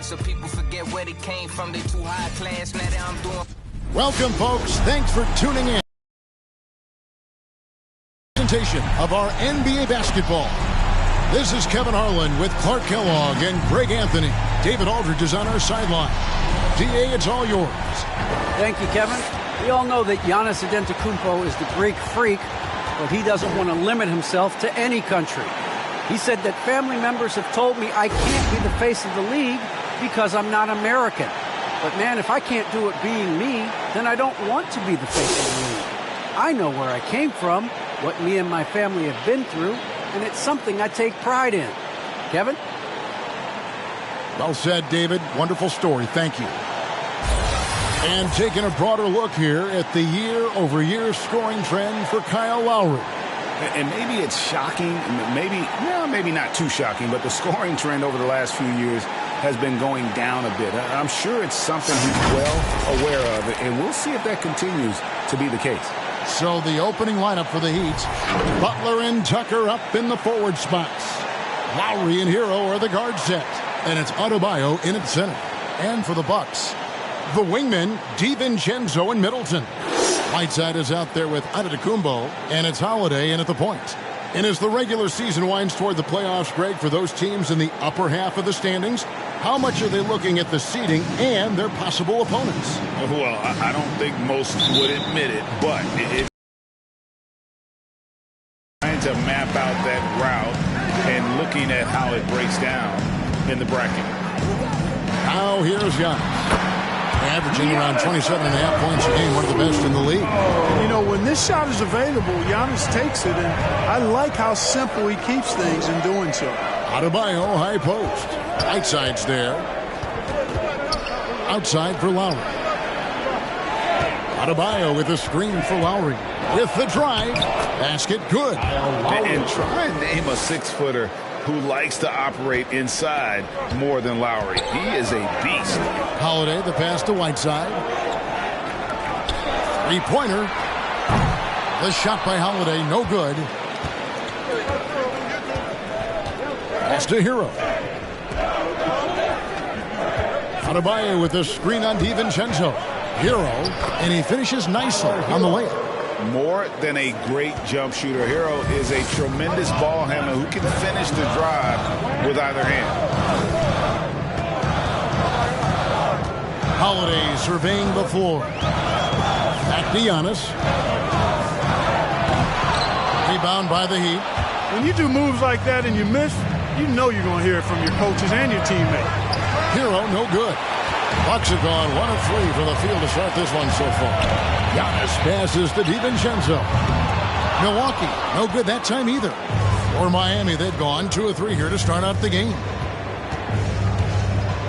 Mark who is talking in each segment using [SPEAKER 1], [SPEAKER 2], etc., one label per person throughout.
[SPEAKER 1] So people forget where they came from. They too high class. Now that I'm doing.
[SPEAKER 2] Welcome, folks. Thanks for tuning in. Presentation of our NBA basketball. This is Kevin Harlan with Clark Kellogg and Greg Anthony. David Aldridge is on our sideline. DA, it's all yours.
[SPEAKER 3] Thank you, Kevin. We all know that Giannis Antetokounmpo is the Greek freak, but he doesn't want to limit himself to any country. He said that family members have told me I can't be the face of the league because I'm not American. But man, if I can't do it being me, then I don't want to be the face of the league. I know where I came from, what me and my family have been through, and it's something I take pride in. Kevin?
[SPEAKER 2] Well said, David. Wonderful story. Thank you. And taking a broader look here at the year-over-year scoring trend for Kyle Lowry.
[SPEAKER 4] And maybe it's shocking, maybe not too shocking, but the scoring trend over the last few years has been going down a bit. I'm sure it's something he's well aware of, and we'll see if that continues to be the case.
[SPEAKER 2] So the opening lineup for the Heat, Butler and Tucker up in the forward spots. Lowry and Hero are the guard set, and it's Adebayo in at center. And for the Bucks, the wingmen, DiVincenzo and Middleton. Whiteside is out there with Antetokounmpo, and it's Holiday in at the point. And as the regular season winds toward the playoffs, Greg, for those teams in the upper half of the standings, how much are they looking at the seeding and their possible opponents?
[SPEAKER 4] Well, I don't think most would admit it, but it's trying to map out that route and looking at how it breaks down in the bracket.
[SPEAKER 2] Now here's Giannis. Averaging around 27.5 points a game, one of the best in the league.
[SPEAKER 5] You know, when this shot is available, Giannis takes it, and I like how simple he keeps things in doing so.
[SPEAKER 2] Adebayo, high post. Whiteside's there. Outside for Lowry. Adebayo with a screen for Lowry. With the drive. Basket good.
[SPEAKER 4] And try and name a 6-footer who likes to operate inside more than Lowry. He is a beast.
[SPEAKER 2] Holiday, the pass to Whiteside. Three-pointer. The shot by Holiday, no good. Pass to Hero. Adebayo with a screen on DiVincenzo. Hero, and he finishes nicely on the layup.
[SPEAKER 4] More than a great jump shooter, Hero is a tremendous ball handler who can finish the drive with either hand.
[SPEAKER 2] Holiday surveying the floor. Back to Giannis. Rebound by the Heat.
[SPEAKER 5] When you do moves like that and you miss, you know you're going to hear it from your coaches and your teammates.
[SPEAKER 2] Hero, no good. Bucks have gone 1 of 3 for the field to start this one so far. Giannis passes to DiVincenzo. Milwaukee, no good that time either. Or Miami, they've gone 2 of 3 here to start out the game.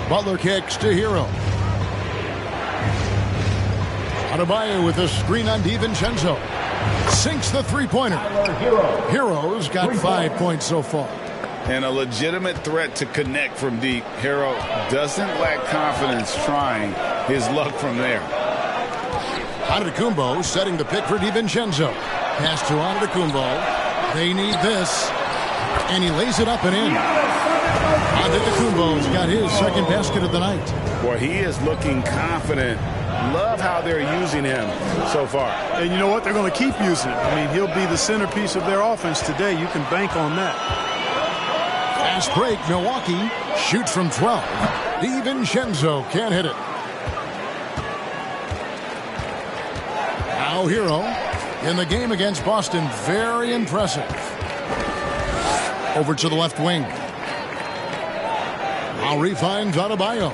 [SPEAKER 2] Butler kicks to Hero. Adebayo with a screen on DiVincenzo. Sinks the three-pointer. Hero's got 5 points so far.
[SPEAKER 4] And a legitimate threat to connect from deep. Hero doesn't lack confidence trying his luck from there.
[SPEAKER 2] Antetokounmpo setting the pick for DiVincenzo. Pass to Antetokounmpo. They need this. And he lays it up and in. Antetokounmpo's got his second basket of the night.
[SPEAKER 4] Boy, he is looking confident. Love how they're using him so far.
[SPEAKER 5] And you know what? They're going to keep using him. I mean, he'll be the centerpiece of their offense today. You can bank on that.
[SPEAKER 2] Fast break, Milwaukee shoots from 12. DiVincenzo can't hit it. Now Hero in the game against Boston. Very impressive. Over to the left wing. Lowry finds Adebayo.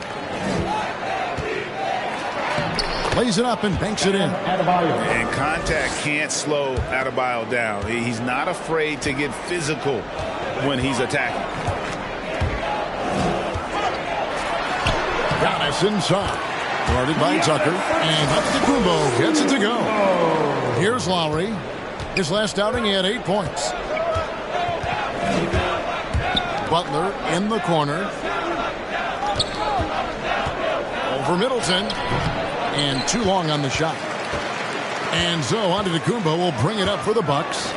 [SPEAKER 2] Plays it up and banks it in.
[SPEAKER 4] And contact can't slow Adebayo down. He's not afraid to get physical when he's attacking.
[SPEAKER 2] Giannis inside. Guarded by Tucker. And Antetokounmpo gets it to go. Here's Lowry. His last outing, he had 8 points. Butler in the corner. Over Middleton. And too long on the shot. And so Antetokounmpo will bring it up for the Bucks.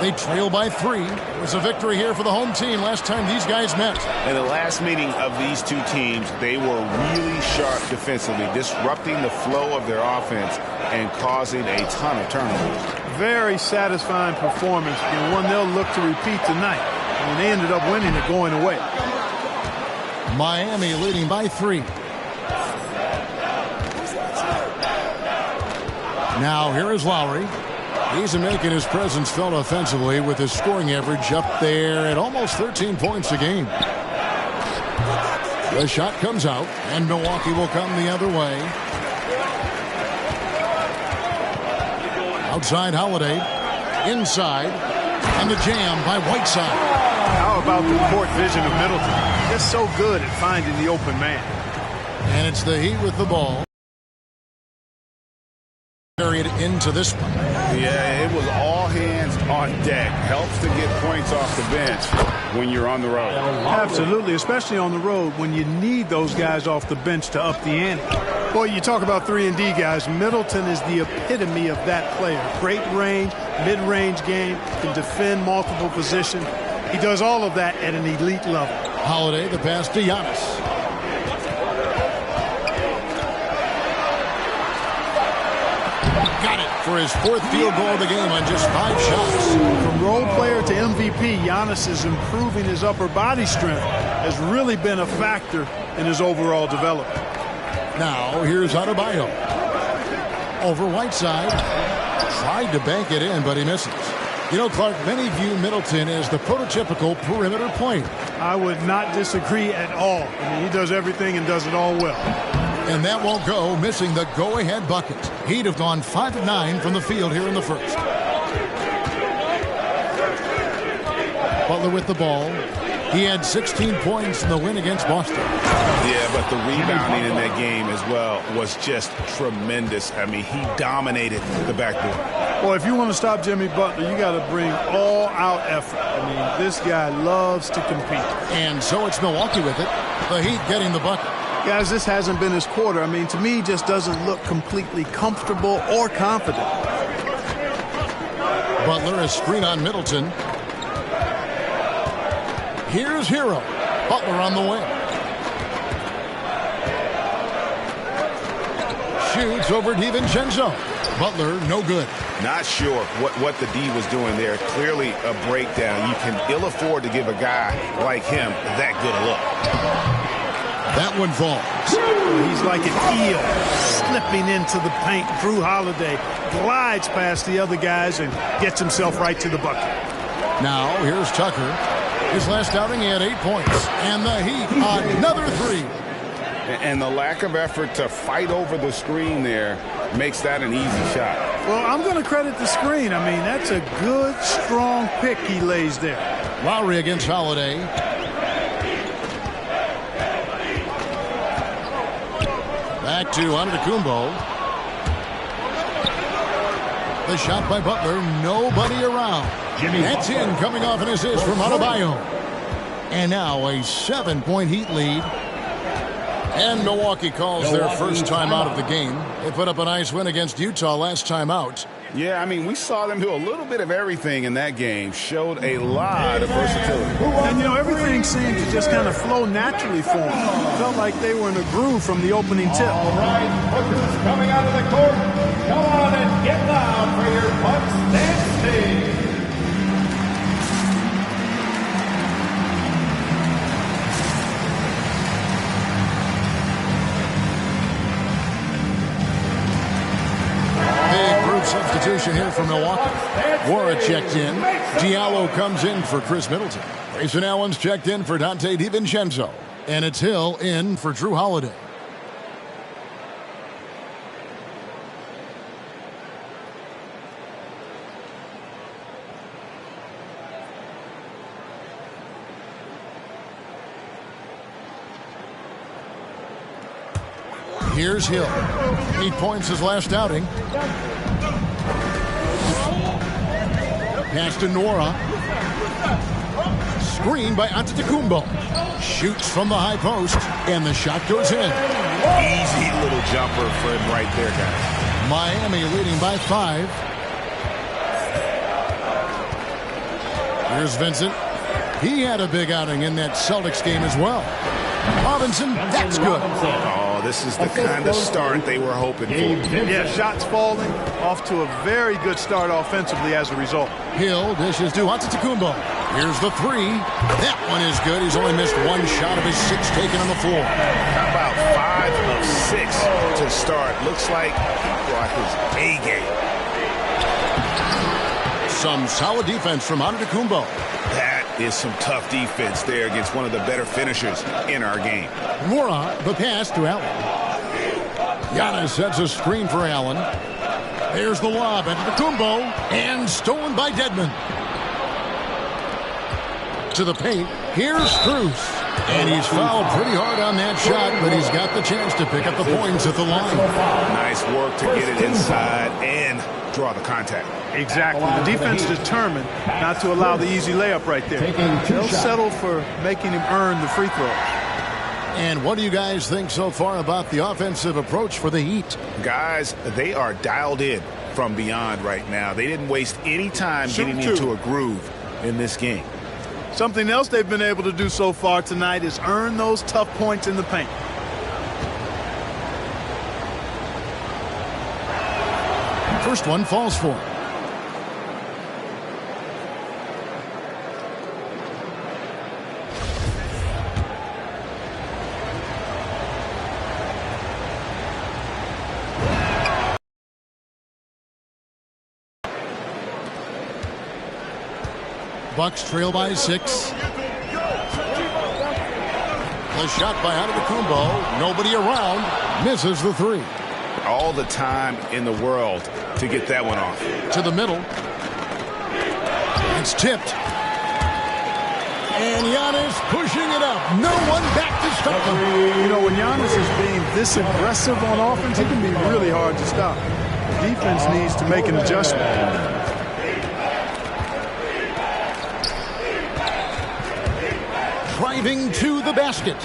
[SPEAKER 2] They trail by 3. It was a victory here for the home team last time these guys met.
[SPEAKER 4] In the last meeting of these two teams, they were really sharp defensively, disrupting the flow of their offense and causing a ton of turnovers.
[SPEAKER 5] Very satisfying performance, and one they'll look to repeat tonight. And they ended up winning it going away.
[SPEAKER 2] Miami leading by 3. Now here is Lowry. He's making his presence felt offensively with his scoring average up there at almost 13 points a game. The shot comes out, and Milwaukee will come the other way. Outside Holiday. Inside. And the jam by Whiteside.
[SPEAKER 5] How about the court vision of Middleton? Just so good at finding the open man.
[SPEAKER 2] And it's the Heat with the ball. Carried into this one.
[SPEAKER 4] Yeah, it was all hands on deck. Helps to get points off the bench when you're on the road.
[SPEAKER 5] Absolutely, especially on the road when you need those guys off the bench to up the ante. Boy, you talk about 3-and-D guys. Middleton is the epitome of that player. Great range, mid-range game, can defend multiple positions. He does all of that at an elite level.
[SPEAKER 2] Holiday, the pass to Giannis. Got it for his 4th field goal of the game on just 5 shots.
[SPEAKER 5] From role player to MVP, Giannis is improving his upper body strength. Has really been a factor in his overall development.
[SPEAKER 2] Now here's Adebayo. Over Whiteside. Tried to bank it in, but he misses. You know, Clark, many view Middleton as the prototypical perimeter point.
[SPEAKER 5] I would not disagree at all. I mean, he does everything and does it all well.
[SPEAKER 2] And that won't go, missing the go-ahead bucket. He'd have gone 5 of 9 from the field here in the first. Butler with the ball. He had 16 points in the win against Boston.
[SPEAKER 4] Yeah, but the rebounding in that game as well was just tremendous. I mean, he dominated the backboard.
[SPEAKER 5] Well, if you want to stop Jimmy Butler, you got to bring all-out effort. I mean, this guy loves to compete.
[SPEAKER 2] And so it's Milwaukee with it. The Heat getting the bucket.
[SPEAKER 5] Guys, this hasn't been his quarter. I mean, to me, he just doesn't look completely comfortable or confident.
[SPEAKER 2] Butler, a screen on Middleton. Here's Hero. Butler on the wing. Shoots over DiVincenzo. Butler, no good.
[SPEAKER 4] Not sure what the D was doing there. Clearly a breakdown. You can ill afford to give a guy like him that good a look.
[SPEAKER 2] That one falls.
[SPEAKER 5] He's like an eel slipping into the paint. Drew Holiday glides past the other guys and gets himself right to the bucket.
[SPEAKER 2] Now here's Tucker. His last outing, he had 8 points. And the Heat, another 3.
[SPEAKER 4] And the lack of effort to fight over the screen there makes that an easy shot.
[SPEAKER 5] Well, I'm going to credit the screen. I mean, that's a good, strong pick he lays there.
[SPEAKER 2] Lowry against Holiday. Back to Antetokounmpo. The shot by Butler, nobody around. That's in, coming off an assist from Adebayo. And now a 7-point Heat lead. And Milwaukee calls their first time out of the game. They put up a nice win against Utah last time out.
[SPEAKER 4] Yeah, I mean, we saw them do a little bit of everything in that game. Showed a lot of versatility.
[SPEAKER 5] And, you know, everything seemed to just kind of flow naturally for them. Felt like they were in a groove from the opening tip.
[SPEAKER 6] All right, hookers coming out of the court. Come on and get loud for your Bucks dance team.
[SPEAKER 2] Substitution here for Milwaukee. Wara checked in. Diallo comes in for Chris Middleton. Grayson Allen's checked in for Dante DiVincenzo. And it's Hill in for Drew Holiday. Here's Hill. 8 points his last outing. Pass to Nora. Screen by Antetokounmpo. Shoots from the high post, and the shot goes in.
[SPEAKER 4] Easy little jumper for him right there, guys.
[SPEAKER 2] Miami leading by 5. Here's Vincent. He had a big outing in that Celtics game as well. Robinson, that's good.
[SPEAKER 4] Oh, this is the kind of start they were hoping for.
[SPEAKER 5] Yeah, shots falling, off to a very good start offensively as a result.
[SPEAKER 2] Hill dishes to Antetokounmpo. Here's the three. That one is good. He's only missed one shot of his 6 taken on the floor.
[SPEAKER 4] How about 5 of 6 to start? Looks like he brought his A game.
[SPEAKER 2] Some solid defense from Antetokounmpo.
[SPEAKER 4] That is some tough defense there against one of the better finishers in our game.
[SPEAKER 2] Mora, the pass to Allen. Giannis sets a screen for Allen. There's the lob at Antetokounmpo, and stolen by Dedmon. To the paint, here's Strus. And he's fouled pretty hard on that shot, but he's got the chance to pick up the points at the line.
[SPEAKER 4] Nice work to get it inside and draw the contact.
[SPEAKER 5] Exactly. The defense determined not to allow the easy layup right there. They'll settle for making him earn the free throw.
[SPEAKER 2] And what do you guys think so far about the offensive approach for the Heat?
[SPEAKER 4] Guys, they are dialed in from beyond right now. They didn't waste any time getting into a groove in this game.
[SPEAKER 5] Something else they've been able to do so far tonight is earn those tough points in the paint.
[SPEAKER 2] First one falls for him. Bucks trail by 6. The shot by Antetokounmpo. Nobody around. Misses the 3.
[SPEAKER 4] All the time in the world to get that one off.
[SPEAKER 2] To the middle. It's tipped. And Giannis pushing it up. No one back to stop him.
[SPEAKER 5] You know, when Giannis is being this aggressive on offense, it can be really hard to stop. The defense needs to make an adjustment.
[SPEAKER 2] Driving to the basket.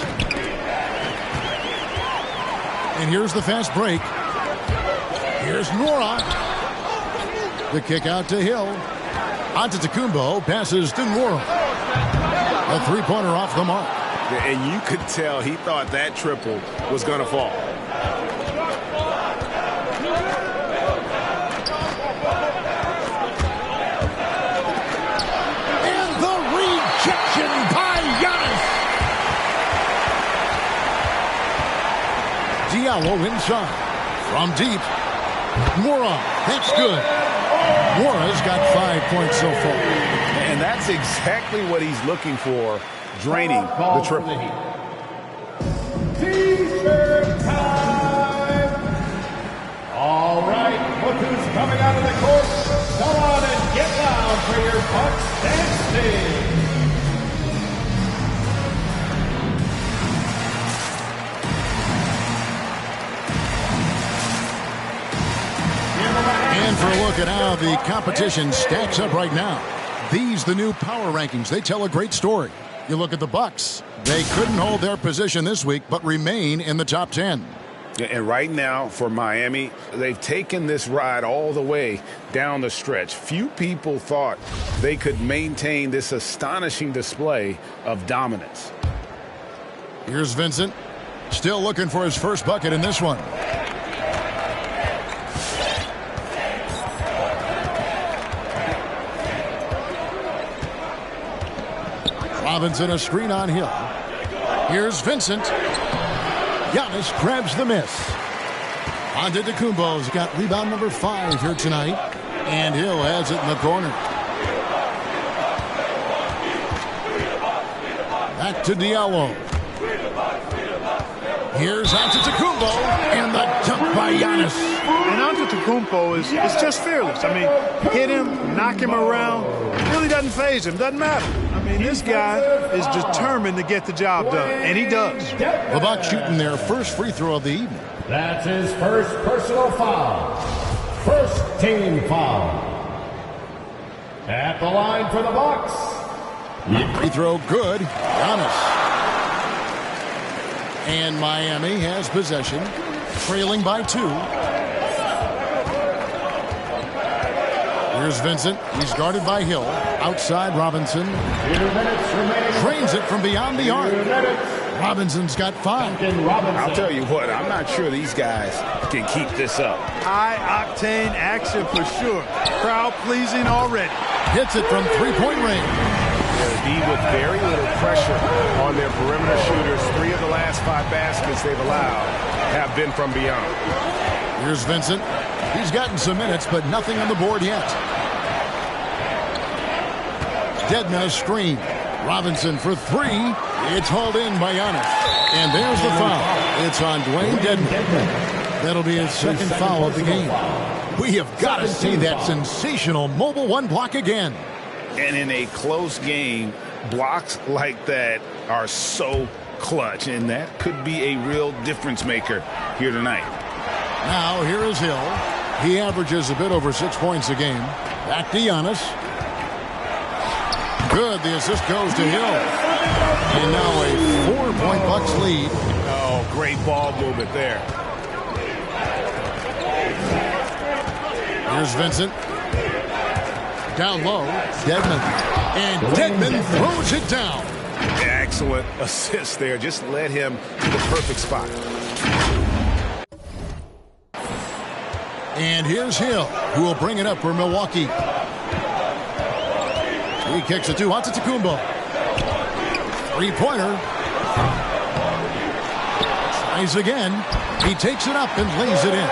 [SPEAKER 2] And here's the fast break. Here's Nora. The kick out to Hill. Antetokounmpo passes to Nora. A three-pointer off the mark.
[SPEAKER 4] And you could tell he thought that triple was going to fall.
[SPEAKER 2] And the rejection by Giannis. Diallo inside. From deep. Mora, that's good. Mora's got 5 points so far.
[SPEAKER 4] And that's exactly what he's looking for, draining the triple.
[SPEAKER 6] T-shirt time! All right, look who's coming out of the court. Come on and get down for your Bucks dance team.
[SPEAKER 2] And for a look at how the competition stacks up right now. These, the new power rankings, they tell a great story. You look at the Bucks. They couldn't hold their position this week, but remain in the top 10.
[SPEAKER 4] And right now, for Miami, they've taken this ride all the way down the stretch. Few people thought they could maintain this astonishing display of dominance.
[SPEAKER 2] Here's Vincent. Still looking for his first bucket in this one. Robinson a screen on Hill. Here's Vincent. Giannis grabs the miss. Antetokounmpo's got rebound number 5 here tonight. And Hill has it in the corner. Back to Diallo. Here's Antetokounmpo. And the dunk by Giannis.
[SPEAKER 5] And Antetokounmpo is just fearless. I mean, hit him, knock him around. It really doesn't faze him. Doesn't matter. I mean, this guy is determined to get the job done, and he does.
[SPEAKER 2] The Bucks shooting their first free throw of the evening.
[SPEAKER 6] That's his first personal foul. First team foul. At the line for the Bucks.
[SPEAKER 2] Free throw good. Giannis. And Miami has possession, trailing by 2. Here's Vincent. He's guarded by Hill. Outside Robinson.
[SPEAKER 6] 2 minutes remaining.
[SPEAKER 2] Trains it from beyond the arc.
[SPEAKER 6] 2 minutes.
[SPEAKER 2] Robinson's got 5.
[SPEAKER 4] I'll tell you what, I'm not sure these guys can keep this up.
[SPEAKER 5] High-octane action for sure. Crowd-pleasing already.
[SPEAKER 2] Hits it from three-point range.
[SPEAKER 4] They'll be with very little pressure on their perimeter shooters. 3 of the last 5 baskets they've allowed have been from beyond.
[SPEAKER 2] Here's Vincent. He's gotten some minutes, but nothing on the board yet. Dedna's screen. Robinson for 3. It's hauled in by Giannis. And there's the foul. It's on Dwayne Dedman. That'll be his second foul of the game. We have got to see that sensational Mobile One block again.
[SPEAKER 4] And in a close game, blocks like that are so clutch, and that could be a real difference maker here tonight.
[SPEAKER 2] Now here is Hill. He averages a bit over 6 points a game. Back to Giannis. Good. The assist goes to Hill. And now a 4-point Bucks lead.
[SPEAKER 4] Oh, great ball movement there.
[SPEAKER 2] Here's Vincent. Down low. Dedman. And Dedman throws it down.
[SPEAKER 4] Excellent assist there. Just led him to the perfect spot.
[SPEAKER 2] And here's Hill, who will bring it up for Milwaukee. He kicks it to Antetokounmpo. Three-pointer. Tries again. He takes it up and lays it in.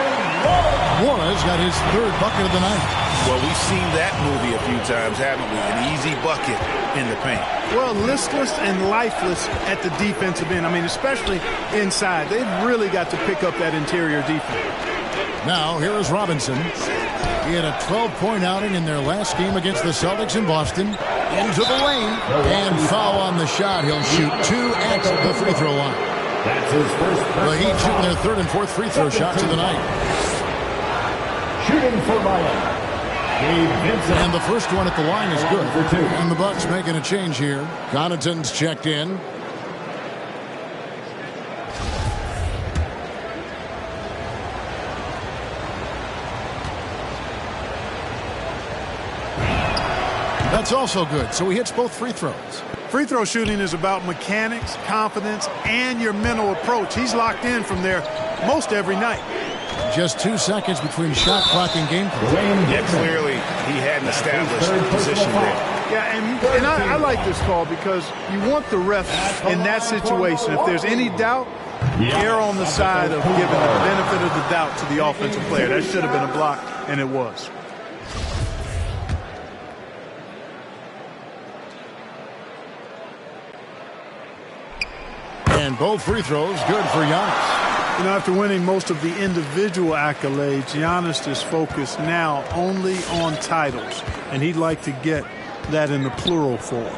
[SPEAKER 2] Morris got his 3rd bucket of the night.
[SPEAKER 4] Well, we've seen that movie a few times, haven't we? An easy bucket in the paint.
[SPEAKER 5] Well, listless and lifeless at the defensive end. I mean, especially inside. They've really got to pick up that interior defense.
[SPEAKER 2] Now, here is Robinson. He had a 12-point outing in their last game against the Celtics in Boston. Into the lane. And foul on the shot. He'll shoot 2 at the free throw line.
[SPEAKER 6] That's his first.
[SPEAKER 2] The Heat shooting their 3rd and 4th free throw shots of the night.
[SPEAKER 6] Shooting for Miami.
[SPEAKER 2] And the first one at the line is good.
[SPEAKER 6] For 2.
[SPEAKER 2] And the Bucks making a change here. Connaughton's checked in. That's also good. So he hits both free throws.
[SPEAKER 5] Free throw shooting is about mechanics, confidence, and your mental approach. He's locked in from there most every night.
[SPEAKER 2] Just 2 seconds between shot clock and game clock.
[SPEAKER 4] Yeah, clearly he hadn't established position there.
[SPEAKER 5] Yeah, and I like this call because you want the ref in that situation. If there's any doubt, err on the side of giving the benefit of the doubt to the offensive player. That should have been a block, and it was.
[SPEAKER 2] And both free throws good for Giannis.
[SPEAKER 5] You know, after winning most of the individual accolades, Giannis is focused now only on titles, and he'd like to get that in the plural form.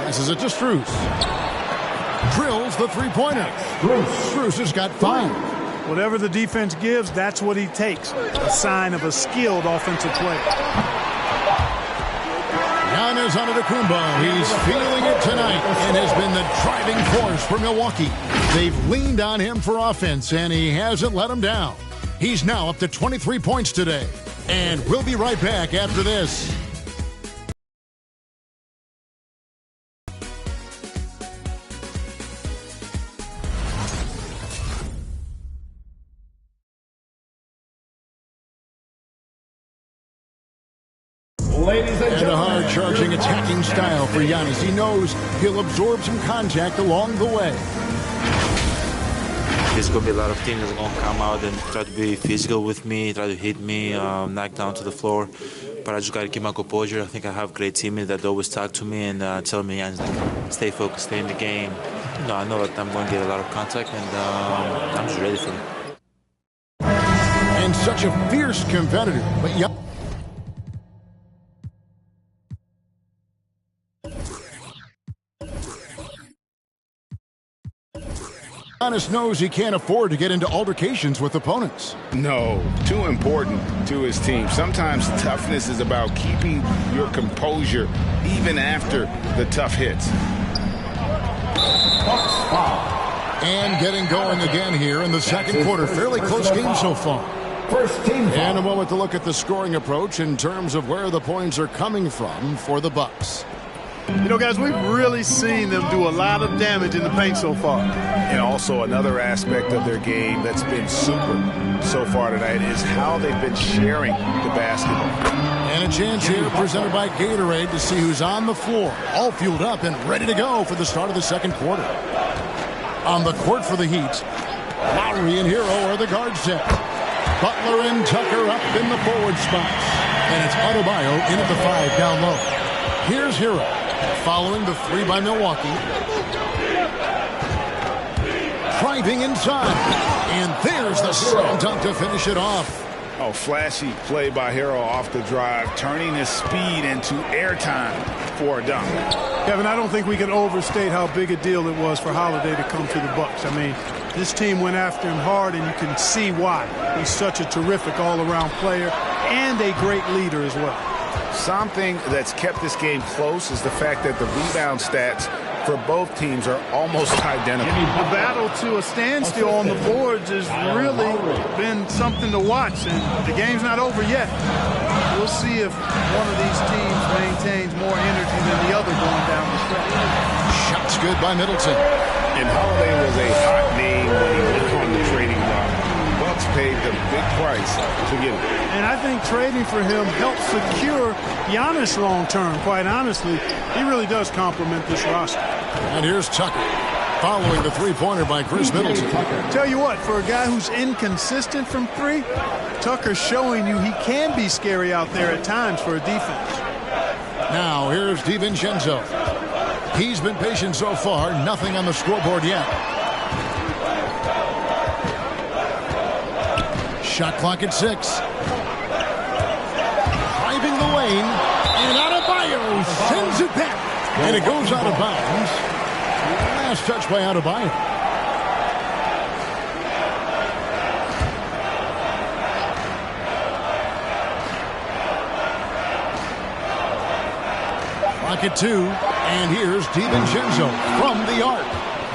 [SPEAKER 2] Passes it to Strus. Drills the three-pointer. Strus has got 5.
[SPEAKER 5] Whatever the defense gives, that's what he takes. A sign of a skilled offensive player.
[SPEAKER 2] Giannis Antetokounmpo, he's feeling it tonight and has been the driving force for Milwaukee. They've leaned on him for offense, and he hasn't let them down. He's now up to 23 points today. And we'll be right back after this.
[SPEAKER 6] Ladies and
[SPEAKER 2] a hard-charging, attacking style for Giannis. He knows he'll absorb some contact along the way.
[SPEAKER 7] There's going to be a lot of teams that are going to come out and try to be physical with me, try to hit me, knock down to the floor. But I just got to keep my composure. I think I have great teammates that always talk to me and tell me, stay focused, stay in the game. You know, I know that I'm going to get a lot of contact, and I'm just ready for it.
[SPEAKER 2] And such a fierce competitor. But Giannis knows he can't afford to get into altercations with opponents.
[SPEAKER 4] No, too important to his team. Sometimes toughness is about keeping your composure even after the tough hits.
[SPEAKER 2] And getting going again here in the second quarter. Fairly close game so far.
[SPEAKER 6] First team foul.
[SPEAKER 2] And a moment to look at the scoring approach in terms of where the points are coming from for the Bucks.
[SPEAKER 5] You know, guys, we've really seen them do a lot of damage in the paint so far.
[SPEAKER 4] And also another aspect of their game that's been super so far tonight is how they've been sharing the basketball.
[SPEAKER 2] And a chance here presented by Gatorade to see who's on the floor, all fueled up and ready to go for the start of the second quarter. On the court for the Heat, Lowry and Hero are the guard set. Butler and Tucker up in the forward spots. And it's Adebayo in at the 5 down low. Here's Hero following the 3 by Milwaukee. Driving inside. And there's the slam dunk to finish it off.
[SPEAKER 4] Oh, flashy play by Hero off the drive, turning his speed into airtime for a dunk.
[SPEAKER 5] Kevin, I don't think we can overstate how big a deal it was for Holiday to come to the Bucks. I mean, this team went after him hard, and you can see why. He's such a terrific all-around player and a great leader as well.
[SPEAKER 4] Something that's kept this game close is the fact that the rebound stats for both teams are almost identical.
[SPEAKER 5] The battle to a standstill on the boards has really been something to watch, and the game's not over yet. We'll see if one of these teams maintains more energy than the other going down the stretch.
[SPEAKER 2] Shots good by Middleton.
[SPEAKER 4] And Holiday was a hot name when he went on the trading block. Bucks paid the big price to get him.
[SPEAKER 5] And I think trading for him helps secure Giannis long-term. Quite honestly, he really does complement this roster.
[SPEAKER 2] And here's Tucker following the three-pointer by Chris Middleton.
[SPEAKER 5] Tell you what, for a guy who's inconsistent from three, Tucker's showing you he can be scary out there at times for a defense.
[SPEAKER 2] Now here's DiVincenzo. He's been patient so far. Nothing on the scoreboard yet. Shot clock at 6. Driving the lane. And Adebayo sends it back. And it goes out of bounds. Last touch by Adebayo. Clock at 2. And here's DiVincenzo from the arc.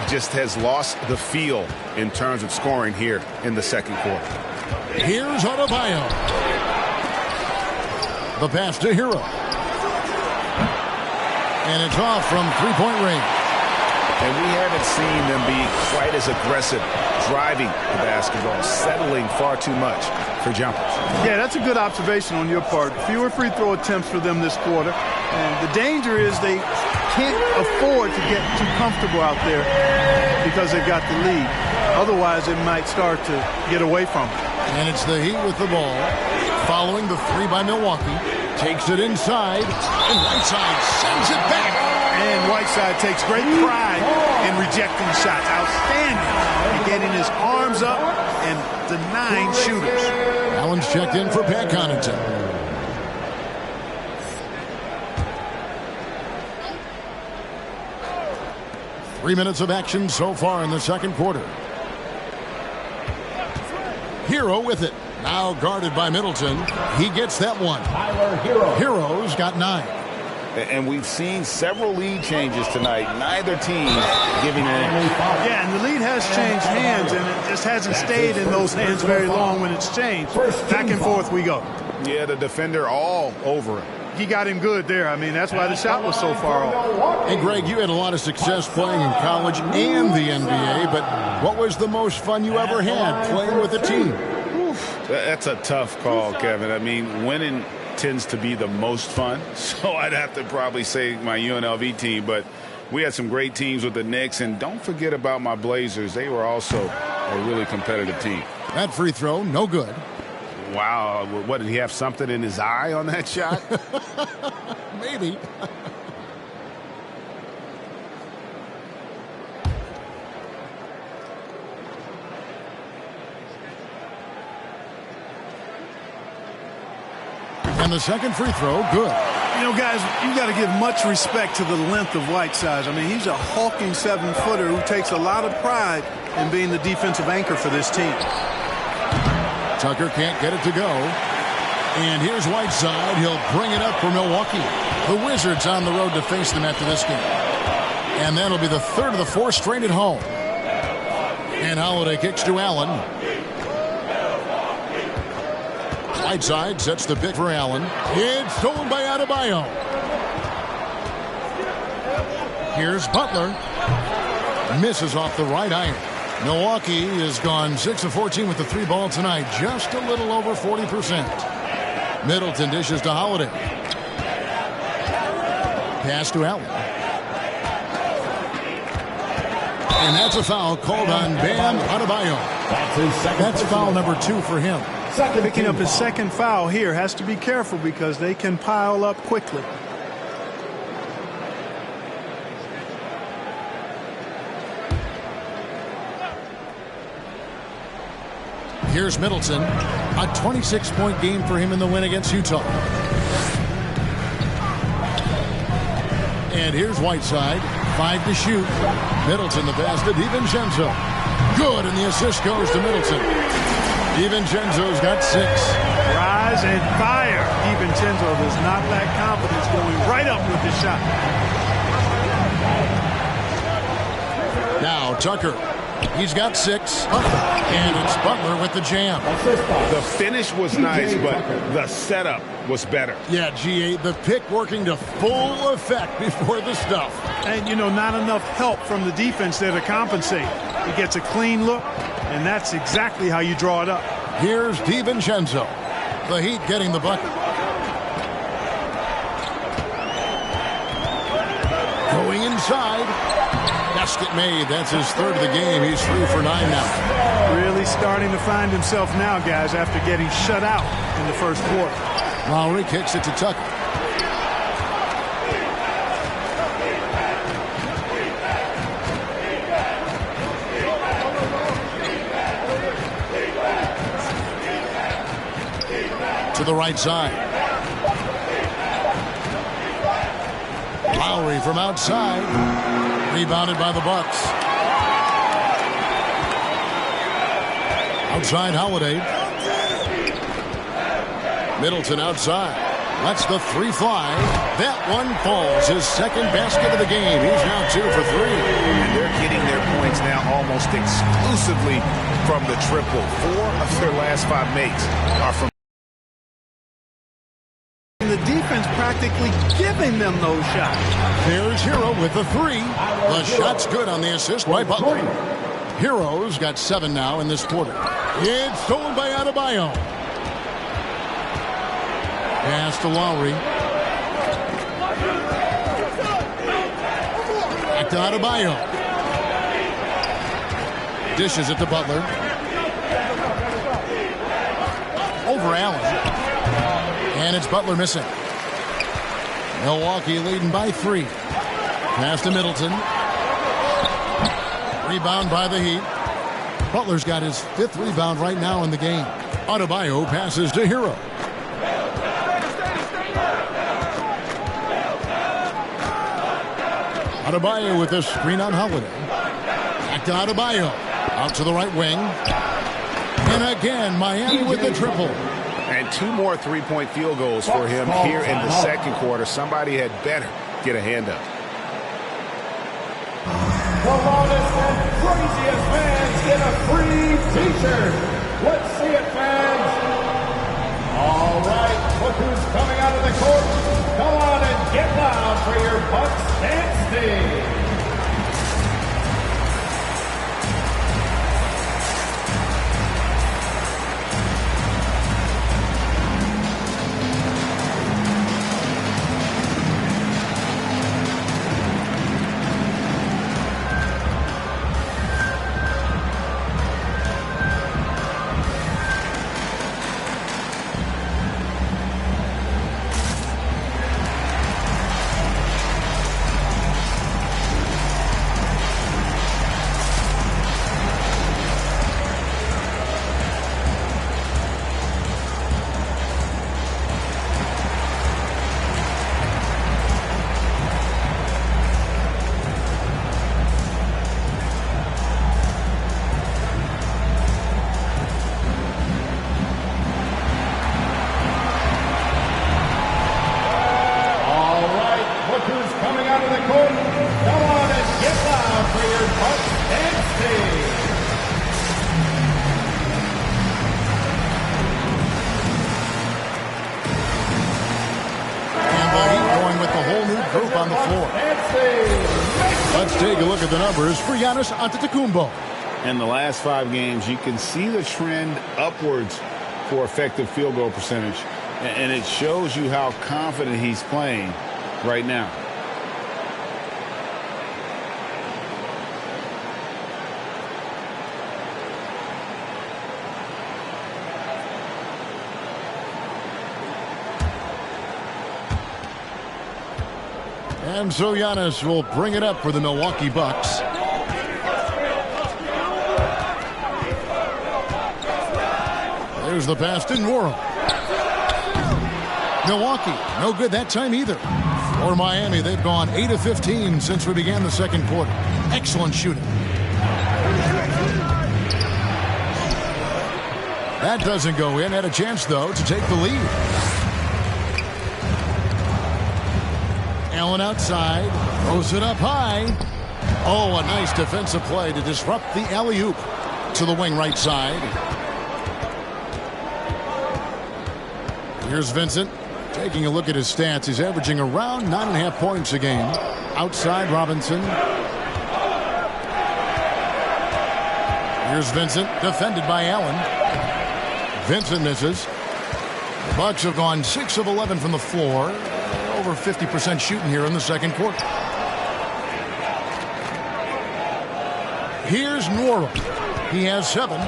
[SPEAKER 4] Just has lost the feel in terms of scoring here in the second quarter.
[SPEAKER 2] Here's Adebayo. The pass to Hero. And it's off from three-point range.
[SPEAKER 4] And we haven't seen them be quite as aggressive driving the basketball, settling far too much for jumpers.
[SPEAKER 5] Yeah, that's a good observation on your part. Fewer free throw attempts for them this quarter. And the danger is they can't afford to get too comfortable out there because they've got the lead. Otherwise, it might start to get away from them.
[SPEAKER 2] And it's the Heat with the ball. Following the 3 by Milwaukee. Takes it inside. And Whiteside sends it back.
[SPEAKER 5] And Whiteside takes great pride in rejecting shots. Outstanding in getting his arms up and denying shooters.
[SPEAKER 2] Allen's checked in for Pat Connaughton. Three minutes of action so far in the second quarter. Hero with it. Now guarded by Middleton. He gets that one. Hero's got 9.
[SPEAKER 4] And we've seen several lead changes tonight. Neither team giving an inch.
[SPEAKER 5] Yeah, and the lead has changed hands, and it just hasn't stayed in those hands very long when it's changed. Back and forth we go.
[SPEAKER 4] Yeah, the defender all over him.
[SPEAKER 5] He got him good there. I mean, that's why the shot was so far off.
[SPEAKER 2] Hey, Greg, you had a lot of success playing in college and the NBA, but what was the most fun you ever had playing with a team?
[SPEAKER 4] That's a tough call, Kevin. I mean, winning tends to be the most fun, so I'd have to probably say my UNLV team, but we had some great teams with the Knicks, and don't forget about my Blazers. They were also a really competitive team.
[SPEAKER 2] That free throw, no good.
[SPEAKER 4] Wow, what, did he have something in his eye on that shot?
[SPEAKER 2] Maybe. And the second free throw, good.
[SPEAKER 5] You know, guys, you got to give much respect to the length of Whiteside. I mean, he's a hulking 7-footer who takes a lot of pride in being the defensive anchor for this team.
[SPEAKER 2] Tucker can't get it to go. And here's Whiteside. He'll bring it up for Milwaukee. The Wizards on the road to face them after this game. And that'll be the third of the fourth straight at home. And Holiday kicks to Allen. Right side sets the pick for Allen. It's stolen by Adebayo. Here's Butler. Misses off the right iron. Milwaukee has gone 6 of 14 with the 3 ball tonight. Just a little over 40%. Middleton dishes to Holiday. Pass to Allen. And that's a foul called on Bam Adebayo. That's foul number 2 for him.
[SPEAKER 5] Picking up his second foul here. Has to be careful because they can pile up quickly.
[SPEAKER 2] Here's Middleton. A 26-point game for him in the win against Utah. And here's Whiteside. 5 to shoot. Middleton the pass to DiVincenzo. Good, and the assist goes to Middleton. DiVincenzo's got 6.
[SPEAKER 5] Rise and fire. DiVincenzo does not lack confidence, going right up with the shot.
[SPEAKER 2] Now Tucker. He's got 6. And it's Butler with the jam.
[SPEAKER 4] The finish was nice, but the setup was better.
[SPEAKER 2] Yeah, GA, the pick working to full effect before the stuff.
[SPEAKER 5] And, you know, not enough help from the defense there to compensate. He gets a clean look, and that's exactly how you draw it up.
[SPEAKER 2] Here's DiVincenzo. The Heat getting the bucket. Going inside. Basket made. That's his 3rd of the game. He's 3 for 9 now.
[SPEAKER 5] Really starting to find himself now, guys, after getting shut out in the first quarter.
[SPEAKER 2] Lowry kicks it to Tucker. To the right side. Lowry from outside. Rebounded by the Bucks. Outside Holiday. Middleton outside. Lets the 3 fly. That one falls. His 2nd basket of the game. He's now 2 for 3.
[SPEAKER 4] And they're getting their points now almost exclusively from the triple. 4 of their last 5 makes are from
[SPEAKER 5] the defense practically giving them those shots.
[SPEAKER 2] There's Hero with the 3. The shot's good on the assist by Butler. Hero's got 7 now in this quarter. It's stolen by Adebayo. Pass to Lowry. Back to Adebayo. Dishes it to Butler. Over Allen. And it's Butler missing. Milwaukee leading by 3. Pass to Middleton. Rebound by the Heat. Butler's got his 5th rebound right now in the game. Adebayo passes to Hero. Adebayo with a screen on Holiday. Back to Adebayo. Out to the right wing. And again, Miami with the triple.
[SPEAKER 4] And 2 more 3-point field goals for him here in the second quarter. Somebody had better get a hand up.
[SPEAKER 6] The loudest and craziest fans get a free t-shirt. Let's see it, fans. All right, look who's coming out of the court. Come on and get loud for your Bucks and Steve.
[SPEAKER 2] take a look at the numbers for Giannis Antetokounmpo.
[SPEAKER 4] In the last 5 games, you can see the trend upwards for effective field goal percentage. And it shows you how confident he's playing right now.
[SPEAKER 2] And so Giannis will bring it up for the Milwaukee Bucks. There's the pass to Nwora. Milwaukee, no good that time either. For Miami, they've gone 8 of 15 since we began the second quarter. Excellent shooting. That doesn't go in. Had a chance, though, to take the lead. Allen outside, throws it up high. Oh, a nice defensive play to disrupt the alley-oop to the wing right side. Here's Vincent taking a look at his stats. He's averaging around 9.5 points a game. Outside Robinson. Here's Vincent, defended by Allen. Vincent misses. The Bucks have gone 6 of 11 from the floor. Over 50% shooting here in the second quarter. Here's Nwora. He has 7.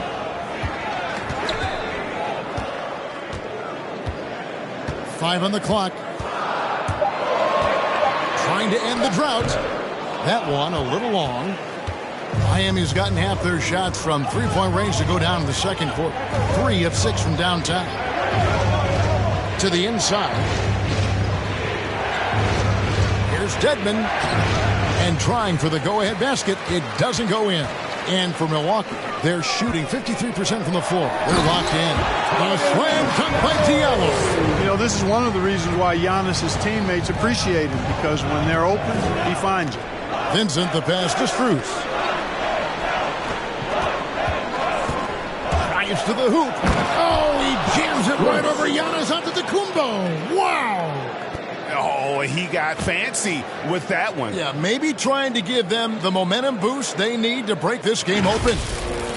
[SPEAKER 2] Five on the clock. Trying to end the drought. That one a little long. Miami's gotten half their shots from three-point range to go down in the second quarter. 3 of 6 from downtown. To the inside. Here's Dedmon. And trying for the go-ahead basket. It doesn't go in. And for Milwaukee, they're shooting 53% from the floor. They're locked in. A slam dunk by Diallo.
[SPEAKER 5] You know, this is one of the reasons why Giannis's teammates appreciate him, because when they're open, he finds it.
[SPEAKER 2] Vincent, the pass to Strus. Drives to the hoop. Oh, he jams it right over Giannis Antetokounmpo. Wow.
[SPEAKER 4] Oh, he got fancy with that one.
[SPEAKER 2] Yeah, maybe trying to give them the momentum boost they need to break this game open.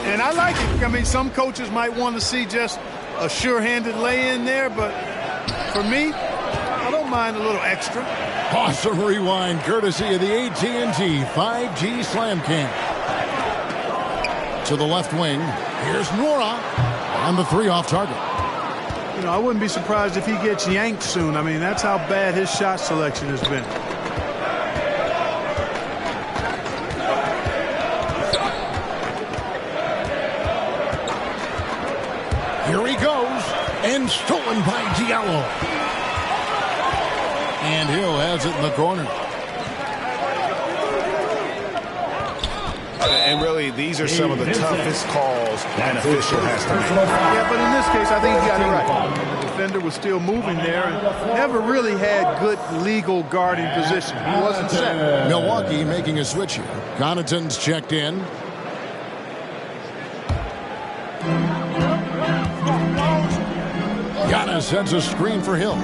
[SPEAKER 5] And I like it. I mean, some coaches might want to see just a sure-handed lay-in there, but for me, I don't mind a little extra.
[SPEAKER 2] Awesome rewind, courtesy of the AT&T 5G Slam Cam. To the left wing, here's Nwora, and the 3 off target.
[SPEAKER 5] You know, I wouldn't be surprised if he gets yanked soon. I mean, that's how bad his shot selection has been.
[SPEAKER 2] Here he goes, and stolen by Diallo. And Hill has it in the corner.
[SPEAKER 4] And really, these are some of the toughest calls an official has to make.
[SPEAKER 5] Yeah, but in this case, I think he got it right. The defender was still moving there and never really had good legal guarding position. He wasn't set.
[SPEAKER 2] Milwaukee making a switch here. Connaughton's checked in. Giannis sends a screen for Hill.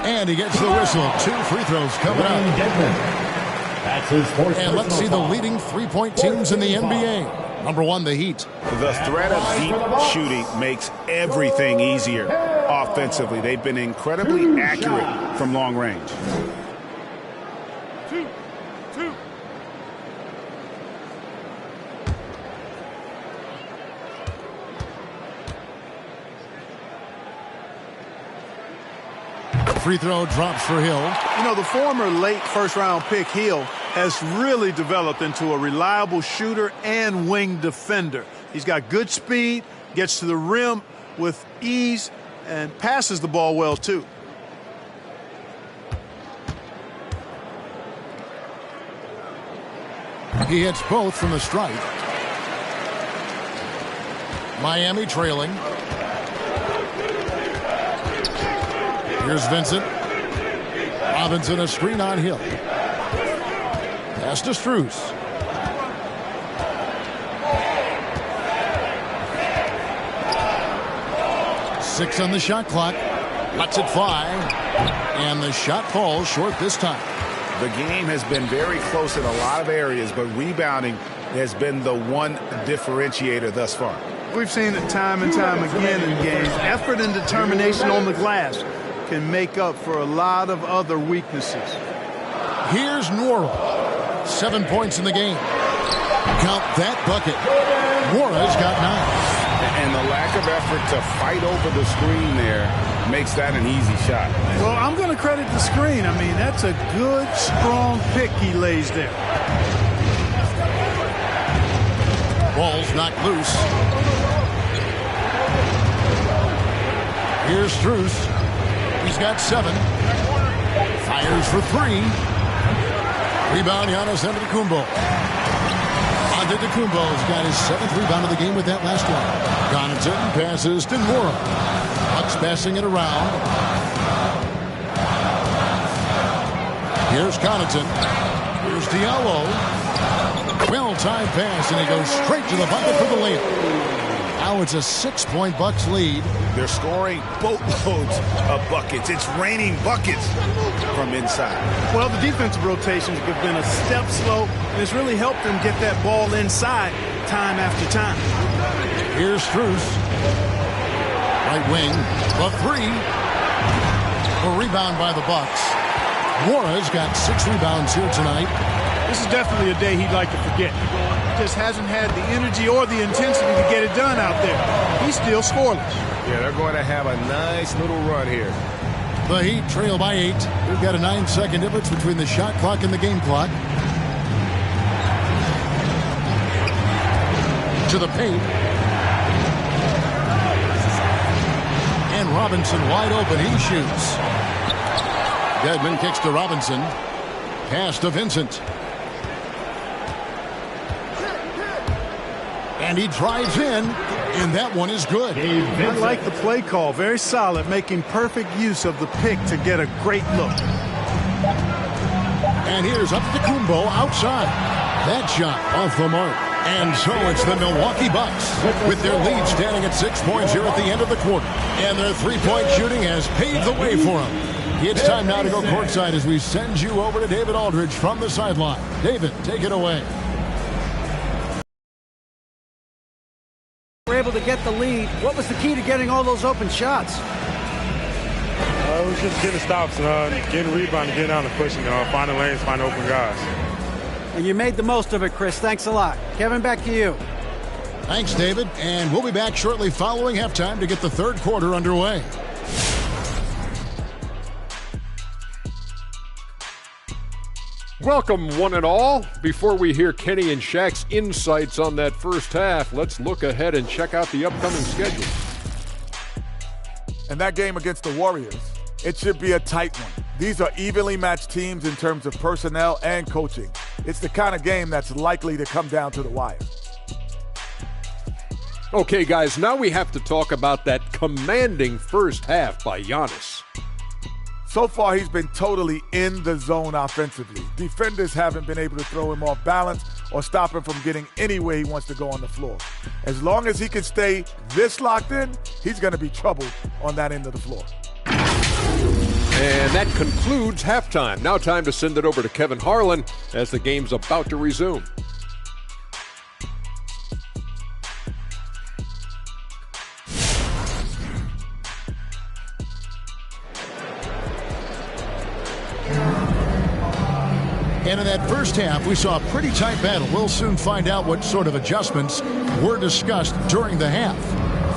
[SPEAKER 2] And he gets the whistle. 2 free throws coming up. And let's see the leading three-point teams in the NBA. Number 1, the Heat.
[SPEAKER 4] The threat of deep shooting makes everything easier offensively. They've been incredibly accurate from long range.
[SPEAKER 6] 2.
[SPEAKER 2] Free throw drops for Hill.
[SPEAKER 5] You know, the former late first-round pick, Hill, has really developed into a reliable shooter and wing defender. He's got good speed, gets to the rim with ease, and passes the ball well, too.
[SPEAKER 2] He hits both from the stripe. Miami trailing. Here's Vincent. Robinson, a screen on Hill. Pass to Strus. Six on the shot clock. Lets it fly. And the shot falls short this time.
[SPEAKER 4] The game has been very close in a lot of areas, but rebounding has been the one differentiator thus far.
[SPEAKER 5] We've seen it time and time again in games. Effort and determination on the glass can make up for a lot of other weaknesses.
[SPEAKER 2] Here's Nora. 7 points in the game. Count that bucket. Nora's got 9.
[SPEAKER 4] And the lack of effort to fight over the screen there makes that an easy shot.
[SPEAKER 5] Well, I'm going to credit the screen. I mean, that's a good, strong pick he lays there.
[SPEAKER 2] Ball's knocked loose. Here's Strus. He's got 7. Fires for 3. Rebound, Giannis Antetokounmpo. Antetokounmpo's got his 7th rebound of the game with that last one. Connaughton passes to Nora. Bucks passing it around. Here's Connaughton. Here's Diallo. Well-timed pass, and he goes straight to the bucket for the layup. Now it's a 6-point Bucks lead.
[SPEAKER 4] They're scoring boatloads of buckets. It's raining buckets from inside.
[SPEAKER 5] Well, the defensive rotations have been a step slow, and it's really helped them get that ball inside time after time.
[SPEAKER 2] Here's Strus. Right wing, a 3. A rebound by the Bucks. Nora's got 6 rebounds here tonight.
[SPEAKER 5] This is definitely a day he'd like to forget. He just hasn't had the energy or the intensity to get it done out there. He's still scoreless.
[SPEAKER 4] Yeah, they're going to have a nice little run here.
[SPEAKER 2] The Heat trail by 8. We've got a 9-second difference between the shot clock and the game clock. To the paint. And Robinson wide open. He shoots. Dedmon kicks to Robinson. Pass to Vincent. And he drives in, and that one is good.
[SPEAKER 5] I like the play call. Very solid, making perfect use of the pick to get a great look.
[SPEAKER 2] And here's Antetokounmpo outside. That shot off the mark. And so it's the Milwaukee Bucks with their lead standing at 6 points here at the end of the quarter. And their three-point shooting has paved the way for them. It's time now to go courtside as we send you over to David Aldridge from the sideline. David, take it away.
[SPEAKER 3] We're able to get the lead. What was the key to getting all those open shots?
[SPEAKER 8] It was just getting stops, getting rebounding, getting out and pushing, finding lanes, finding open guys.
[SPEAKER 3] And you made the most of it, Chris. Thanks a lot. Kevin, back to you.
[SPEAKER 2] Thanks, David. And we'll be back shortly following halftime to get the third quarter underway.
[SPEAKER 9] Welcome, one and all. Before we hear Kenny and Shaq's insights on that first half, let's look ahead and check out the upcoming schedule.
[SPEAKER 10] And that game against the Warriors, it should be a tight one. These are evenly matched teams in terms of personnel and coaching. It's the kind of game that's likely to come down to the wire.
[SPEAKER 9] Okay, guys, now we have to talk about that commanding first half by Giannis.
[SPEAKER 10] So far, he's been totally in the zone offensively. Defenders haven't been able to throw him off balance or stop him from getting anywhere he wants to go on the floor. As long as he can stay this locked in, he's going to be troubled on that end of the floor.
[SPEAKER 9] And that concludes halftime. Now time to send it over to Kevin Harlan as the game's about to resume.
[SPEAKER 2] And in that first half, we saw a pretty tight battle. We'll soon find out what sort of adjustments were discussed during the half.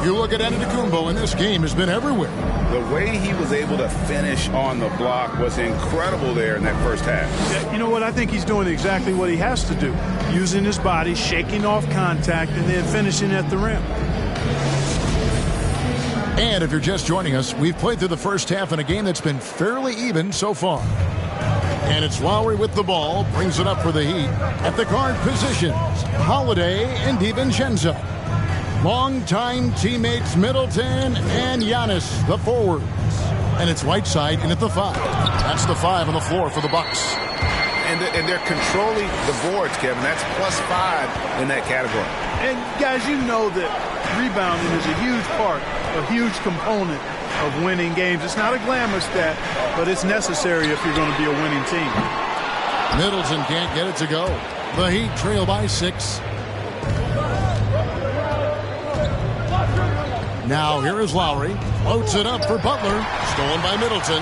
[SPEAKER 2] You look at Antetokounmpo, and this game has been everywhere.
[SPEAKER 4] The way he was able to finish on the block was incredible there in that first half.
[SPEAKER 5] You know what? I think he's doing exactly what he has to do. Using his body, shaking off contact, and then finishing at the rim.
[SPEAKER 2] And if you're just joining us, we've played through the first half in a game that's been fairly even so far. And it's Lowry with the ball, brings it up for the Heat. At the guard positions, Holiday and DiVincenzo. Longtime teammates Middleton and Giannis, the forwards. And it's Whiteside in at the 5. That's the 5 on the floor for the Bucks.
[SPEAKER 4] And they're controlling the boards, Kevin. That's +5 in that category.
[SPEAKER 5] And guys, you know that rebounding is a huge part, a huge component of winning games. It's not a glamour stat, but it's necessary if you're going to be a winning team.
[SPEAKER 2] Middleton can't get it to go. The Heat trail by 6. Now here is Lowry. Floats it up for Butler. Stolen by Middleton.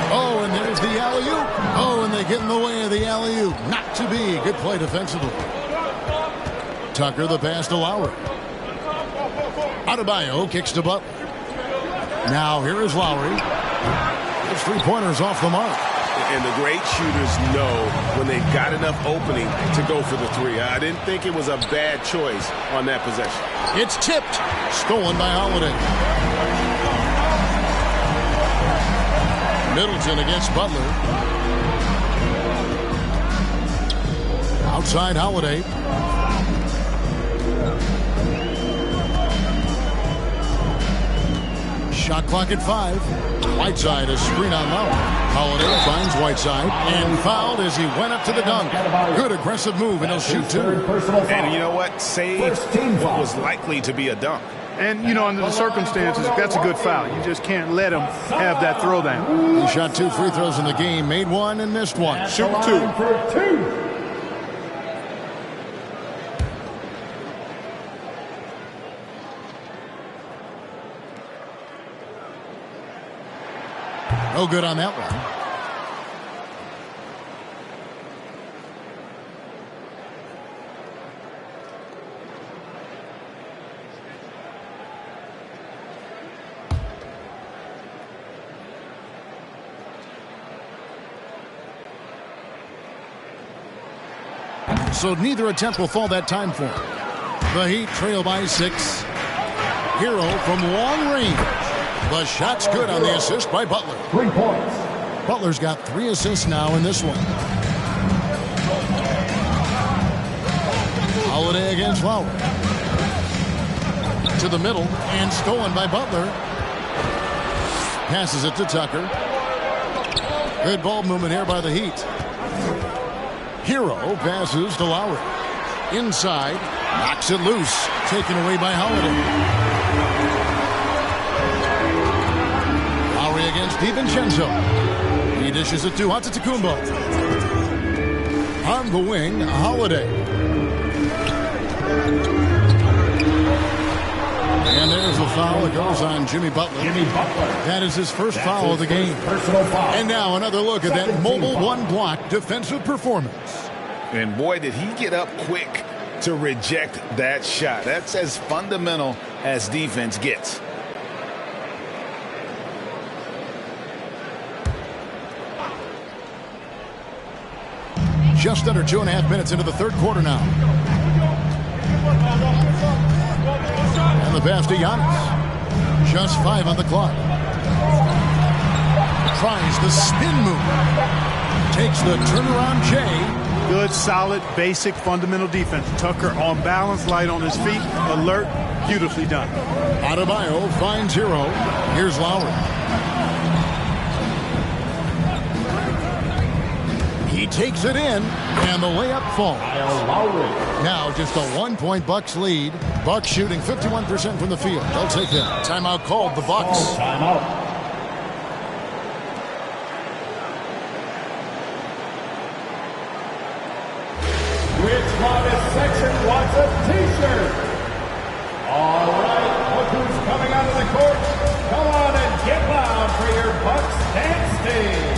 [SPEAKER 2] Oh, and there's the alley-oop. Oh, and they get in the way of the alley-oop. Not to be. Good play defensively. Tucker the pass to Lowry. Adebayo kicks to Butler. Now here is Lowry. His three-pointers off the mark.
[SPEAKER 11] And the great shooters know when they've got enough opening to go for the three. I didn't think it was a bad choice on that possession.
[SPEAKER 2] It's tipped. Stolen by Holiday. Middleton against Butler. Outside Holiday. Shot clock at 5. Whiteside, a screen on Lowry. Holiday finds Whiteside and fouled as he went up to the dunk. Good aggressive move, and he'll shoot 2.
[SPEAKER 4] And you know what? Save what was likely to be a dunk.
[SPEAKER 5] And, you know, under the circumstances, that's a good foul. You just can't let him have that throwdown.
[SPEAKER 2] He shot 2 free throws in the game, made 1 and missed 1.
[SPEAKER 5] Shoot 2.
[SPEAKER 2] No good on that one. So neither attempt will fall that time for him. The Heat trail by 6. Hero from long range. The shot's good on the assist by Butler.
[SPEAKER 6] 3 points.
[SPEAKER 2] Butler's got 3 assists now in this one. Holiday against Lowry. To the middle and stolen by Butler. Passes it to Tucker. Good ball movement here by the Heat. Hero passes to Lowry. Inside. Knocks it loose. Taken away by Holiday. Against DiVincenzo. He dishes it to Antetokounmpo. On the wing, Holiday. And there's the foul that goes on Jimmy Butler. That is his first foul of the game. And now another look at that mobile one-block defensive performance.
[SPEAKER 4] And boy, did he get up quick to reject that shot. That's as fundamental as defense gets.
[SPEAKER 2] Just under 2.5 minutes into the third quarter now. And the pass to Giannis. Just 5 on the clock. Tries the spin move. Takes the turnaround J.
[SPEAKER 5] Good, solid, basic, fundamental defense. Tucker on balance, light on his feet, alert, beautifully done.
[SPEAKER 2] Adebayo finds Hero. Here's Lowry. He takes it in, and the layup falls. Now just a 1-point Bucks lead. Bucks shooting 51% from the field. They'll take that. Timeout called, the Bucks.
[SPEAKER 6] Timeout. Which modest section wants a t-shirt? All right, look who's coming out of the court. Come on and get loud for your Bucks dance team.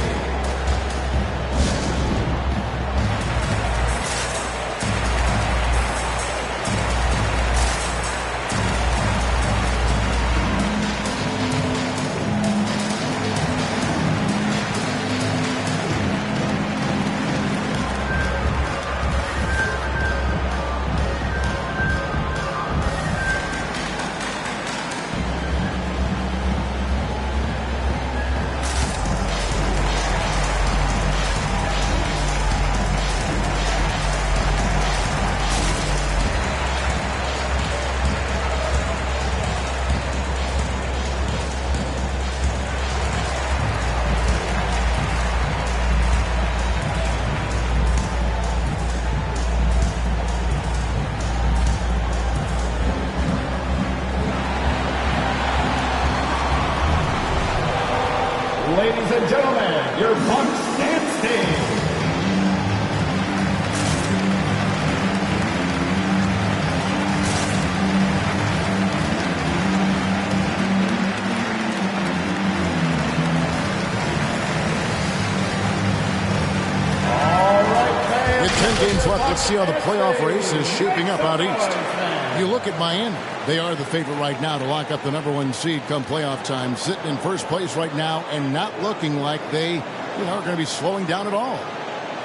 [SPEAKER 2] games left. Let's see how the playoff race is shaping up out east. You look at Miami. They are the favorite right now to lock up the #1 seed come playoff time, sitting in first place right now and not looking like they are going to be slowing down at all.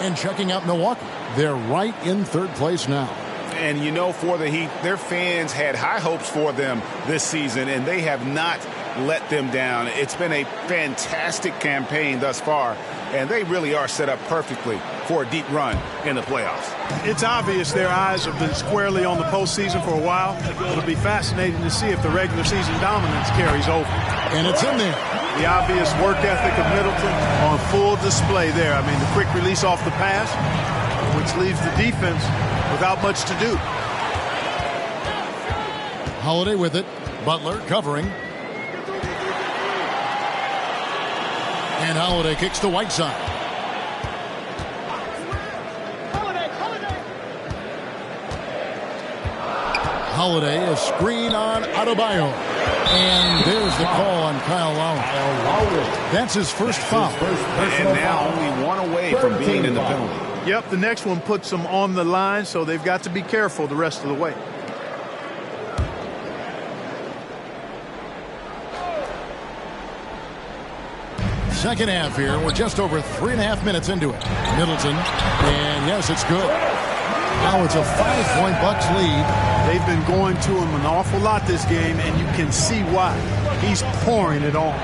[SPEAKER 2] And checking out Milwaukee, they're right in third place now.
[SPEAKER 4] And for the Heat, their fans had high hopes for them this season, and they have not let them down. It's been a fantastic campaign thus far, and they really are set up perfectly for a deep run in the playoffs.
[SPEAKER 5] It's obvious their eyes have been squarely on the postseason for a while. It'll be fascinating to see if the regular season dominance carries over.
[SPEAKER 2] And it's in there.
[SPEAKER 5] The obvious work ethic of Middleton on full display there. I mean, the quick release off the pass, which leaves the defense without much to do.
[SPEAKER 2] Holiday with it. Butler covering. And Holiday kicks to Whiteside. Holiday, a screen on Adebayo. And there's the call on Kyle Lowry. That's his first foul.
[SPEAKER 4] And now only one away from being in the penalty.
[SPEAKER 5] Yep, the next one puts them on the line, so they've got to be careful the rest of the way.
[SPEAKER 2] Second half here. We're just over 3.5 minutes into it. Middleton. And yes, it's good. Now it's a 5-point Bucks lead.
[SPEAKER 5] They've been going to him an awful lot this game, and you can see why. He's pouring it on.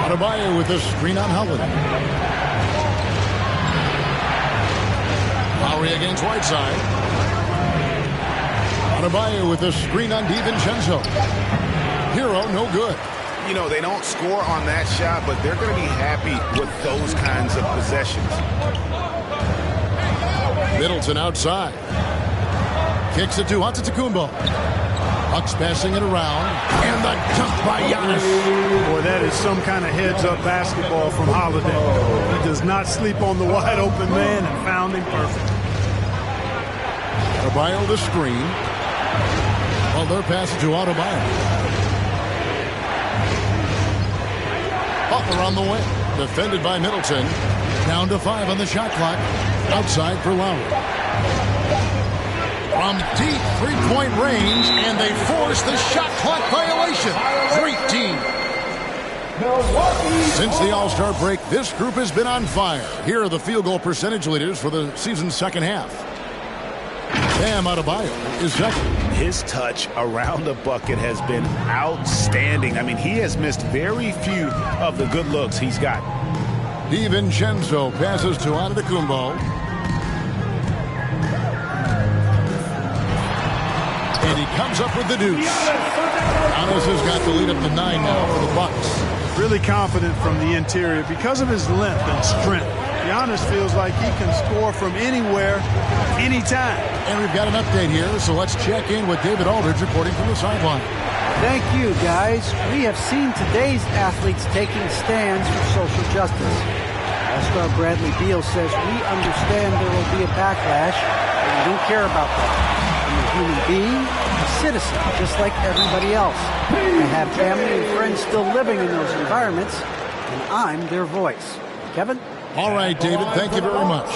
[SPEAKER 2] Adebayo with a screen on Holiday. Lowry against Whiteside. Adebayo with a screen on DiVincenzo. Hero, no good.
[SPEAKER 4] They don't score on that shot, but they're going to be happy with those kinds of possessions.
[SPEAKER 2] Middleton outside. Kicks it to Antetokounmpo. Bucks passing it around. And the dunk by Giannis.
[SPEAKER 5] Boy, that is some kind of heads-up basketball from Holiday. He does not sleep on the wide-open man and found him perfect.
[SPEAKER 2] Adebayo the screen. Butler passes to Adebayo. Butler on the wing. Defended by Middleton. Down to 5 on the shot clock. Outside for Lowry. From deep three-point range, and they force the shot clock violation. Great team. Since the All-Star break, this group has been on fire. Here are the field goal percentage leaders for the season's second half. Bam Adebayo is second.
[SPEAKER 4] His touch around the bucket has been outstanding. I mean, he has missed very few of the good looks he's got.
[SPEAKER 2] DiVincenzo passes to Antetokounmpo. And he comes up with the deuce. Giannis has got the lead up to 9 now for the Bucks.
[SPEAKER 5] Really confident from the interior because of his length and strength. Giannis feels like he can score from anywhere, anytime.
[SPEAKER 2] And we've got an update here, so let's check in with David Aldridge reporting from the sideline.
[SPEAKER 3] Thank you, guys. We have seen today's athletes taking stands for social justice. All-Star Bradley Beal says, we understand there will be a backlash, but we don't care about that. I'm a human being, a citizen, just like everybody else. I have family and friends still living in those environments, and I'm their voice. Kevin?
[SPEAKER 2] All right, David, thank you very much.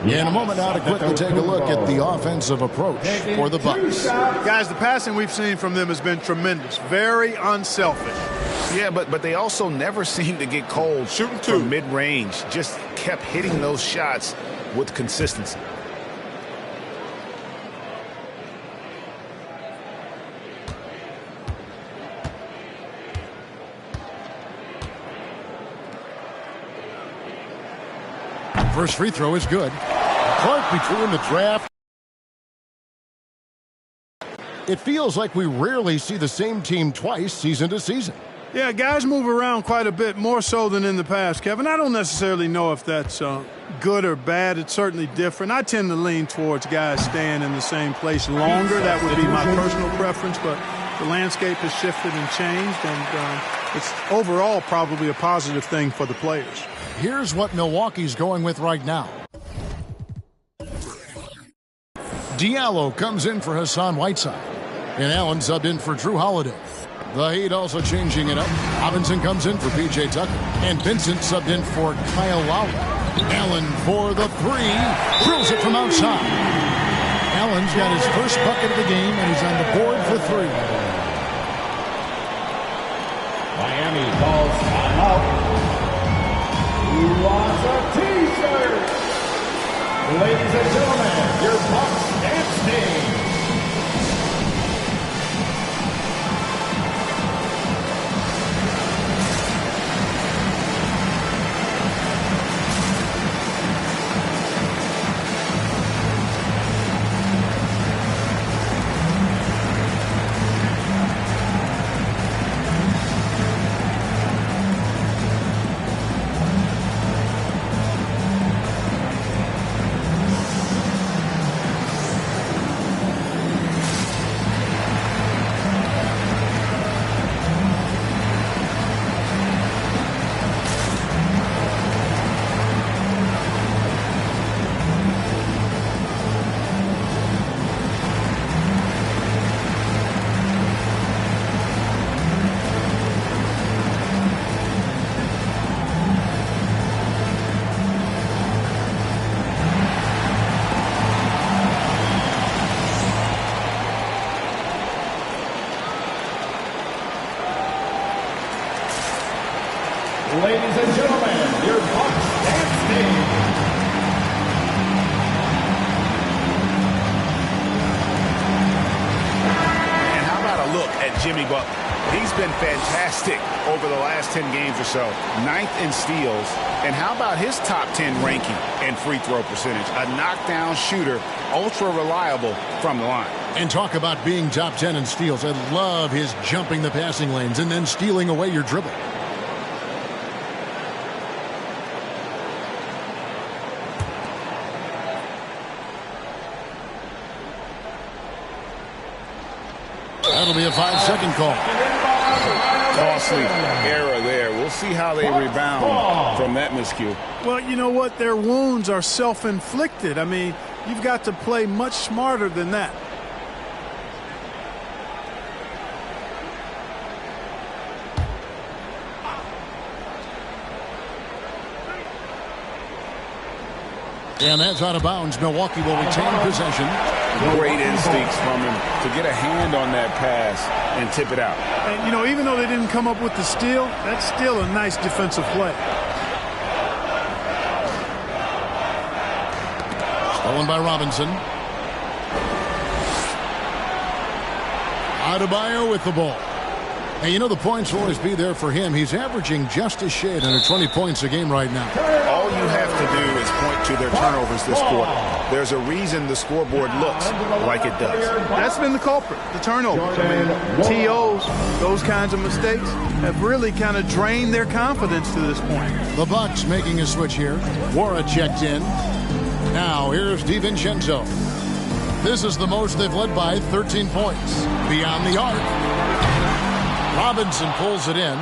[SPEAKER 2] In a moment now to quickly take a look at the offensive approach for the Bucks.
[SPEAKER 5] Guys, the passing we've seen from them has been tremendous. Very unselfish.
[SPEAKER 4] Yeah, but they also never seem to get cold shooting from mid-range. Just kept hitting those shots with consistency.
[SPEAKER 2] First free throw is good. Clark between the draft. It feels like we rarely see the same team twice season to season.
[SPEAKER 5] Yeah, guys move around quite a bit, more so than in the past, Kevin. I don't necessarily know if that's good or bad. It's certainly different. I tend to lean towards guys staying in the same place longer. That would be my personal preference, but the landscape has shifted and changed, and it's overall probably a positive thing for the players.
[SPEAKER 2] Here's what Milwaukee's going with right now. Diallo comes in for Hassan Whiteside. And Allen subbed in for Drew Holiday. The Heat also changing it up. Robinson comes in for P.J. Tucker. And Vincent subbed in for Kyle Lowry. Allen for the three. Drills it from outside. Allen's got his first bucket of the game, and he's on the board for three.
[SPEAKER 6] Miami calls timeout. Who wants a T-shirt? Ladies and gentlemen, your Bucks dance team. Ladies and gentlemen, your Bucks dance team.
[SPEAKER 4] And how about a look at Jimmy Butler? He's been fantastic over the last 10 games or so. 9th in steals. And how about his top 10 ranking and free throw percentage? A knockdown shooter, ultra reliable from the line.
[SPEAKER 2] And talk about being top 10 in steals. I love his jumping the passing lanes and then stealing away your dribble. That'll be a 5-second call.
[SPEAKER 4] Costly error there. We'll see how they rebound from that miscue.
[SPEAKER 5] Well, you know what? Their wounds are self-inflicted. I mean, you've got to play much smarter than that.
[SPEAKER 2] And that's out of bounds. Milwaukee will retain possession.
[SPEAKER 4] Great instincts from him to get a hand on that pass and tip it out.
[SPEAKER 5] And, you know, even though they didn't come up with the steal, that's still a nice defensive play.
[SPEAKER 2] Stolen by Robinson. Adebayo with the ball. And you know the points will always be there for him. He's averaging just a shade under 20 points a game right now.
[SPEAKER 4] All you have to do is point to their turnovers this quarter. There's a reason the scoreboard looks like it does.
[SPEAKER 5] That's been the culprit, the turnovers. I mean, TOs, those kinds of mistakes have really kind of drained their confidence to this point.
[SPEAKER 2] The Bucks making a switch here. Wara checked in. Now here's DiVincenzo. This is the most they've led by 13 points. Beyond the arc. Robinson pulls it in.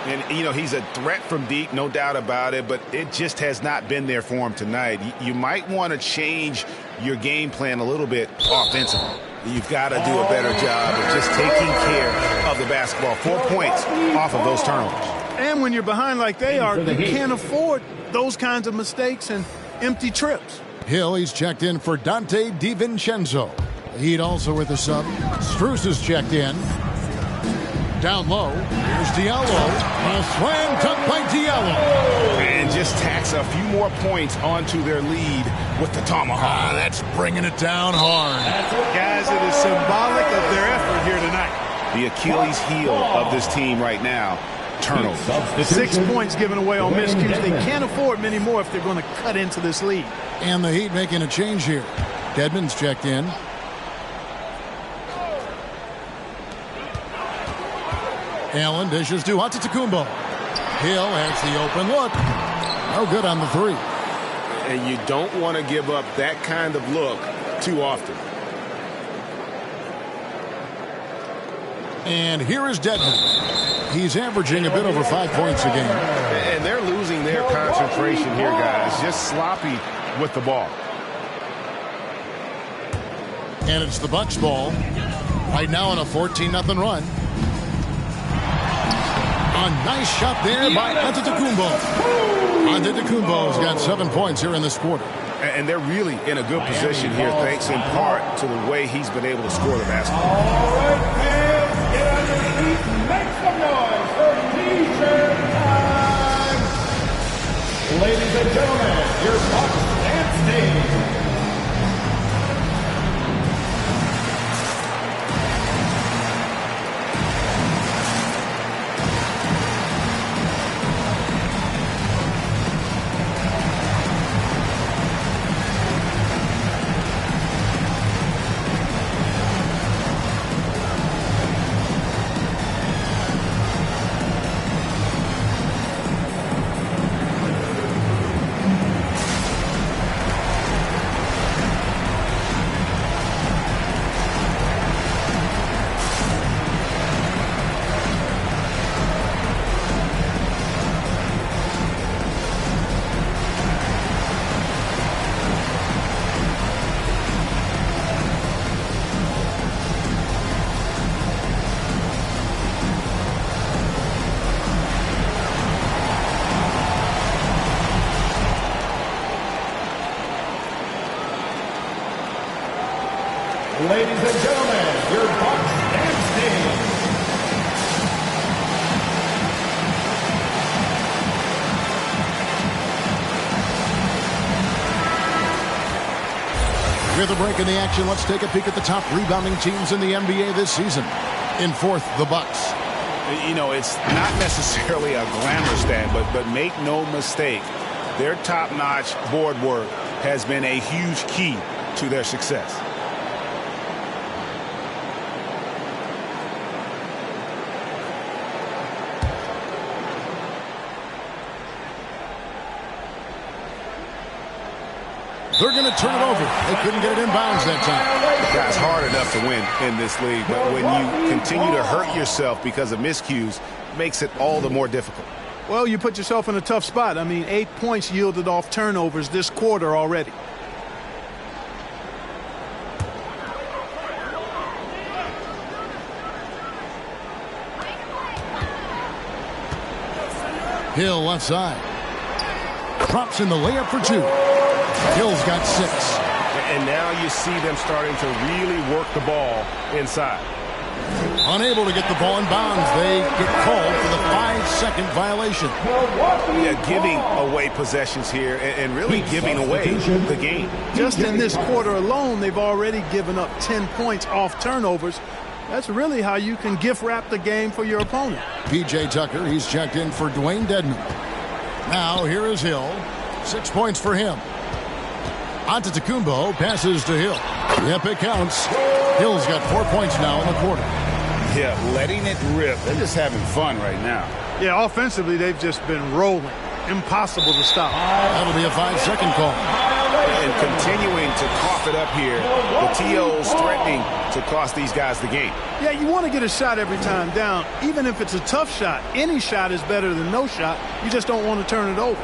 [SPEAKER 4] And, you know, he's a threat from deep, no doubt about it, but it just has not been there for him tonight. You might want to change your game plan a little bit offensively. You've got to do a better job of just taking care of the basketball. 4 points off of those turnovers.
[SPEAKER 5] And when you're behind like they are, you can't afford those kinds of mistakes and empty trips.
[SPEAKER 2] Hill, he's checked in for Dante DiVincenzo. The Heat also with the sub. Strus is checked in. Down low, here's Diallo. A slam dunk by Diallo.
[SPEAKER 4] And just tacks a few more points onto their lead with the tomahawk.
[SPEAKER 2] That's bringing it down hard.
[SPEAKER 5] Guys, it is symbolic of their effort here tonight.
[SPEAKER 4] The Achilles heel of this team right now, turnovers.
[SPEAKER 5] 6 points given away on miscues. They can't afford many more if they're going to cut into this lead.
[SPEAKER 2] And the Heat making a change here. Dedmon's checked in. Allen dishes to Antetokounmpo. Hill has the open look. No good on the three.
[SPEAKER 4] And you don't want to give up that kind of look too often.
[SPEAKER 2] And here is Dedmon. He's averaging a bit over 5 points a game.
[SPEAKER 4] And they're losing their concentration here, guys. Just sloppy with the ball.
[SPEAKER 2] And it's the Bucks ball. Right now on a 14-0 run. A nice shot there by Antetokounmpo. Antetokounmpo's got 7 points here in this quarter.
[SPEAKER 4] And they're really in a good position here, thanks in part to the way he's been able to score the basketball.
[SPEAKER 6] All right, fans, get on your feet and make some noise for T-shirt time. Ladies and gentlemen, your Bucks dance team. Ladies and gentlemen, your Bucks dance team.
[SPEAKER 2] With a break in the action, let's take a peek at the top rebounding teams in the NBA this season. In fourth, the Bucks.
[SPEAKER 4] You know, it's not necessarily a glamour stat, but make no mistake, their top-notch board work has been a huge key to their success.
[SPEAKER 2] They're going to turn it over. They couldn't get it in bounds that time.
[SPEAKER 4] It's hard enough to win in this league, but when you continue to hurt yourself because of miscues, it makes it all the more difficult.
[SPEAKER 5] Well, you put yourself in a tough spot. I mean, 8 points yielded off turnovers this quarter already.
[SPEAKER 2] Hill left side. Drops in the layup for 2. Hill's got 6.
[SPEAKER 11] And now you see them starting to really work the ball inside.
[SPEAKER 2] Unable to get the ball in bounds. They get called for the 5-second violation.
[SPEAKER 4] Yeah, giving away possessions here and really giving away the game.
[SPEAKER 5] Just in this quarter alone, they've already given up 10 points off turnovers. That's really how you can gift wrap the game for your opponent.
[SPEAKER 2] P.J. Tucker, he's checked in for Dwayne Dedman. Now here is Hill. 6 points for him. Antetokounmpo passes to Hill. Yep, it counts. Hill's got 4 points now in the quarter.
[SPEAKER 4] Yeah, letting it rip. They're just having fun right now.
[SPEAKER 5] Yeah, offensively, they've just been rolling. Impossible to stop.
[SPEAKER 2] That'll be a 5-second call.
[SPEAKER 4] And continuing to cough it up here. The TO's threatening to cost these guys the game.
[SPEAKER 5] Yeah, you want to get a shot every time down. Even if it's a tough shot, any shot is better than no shot. You just don't want to turn it over.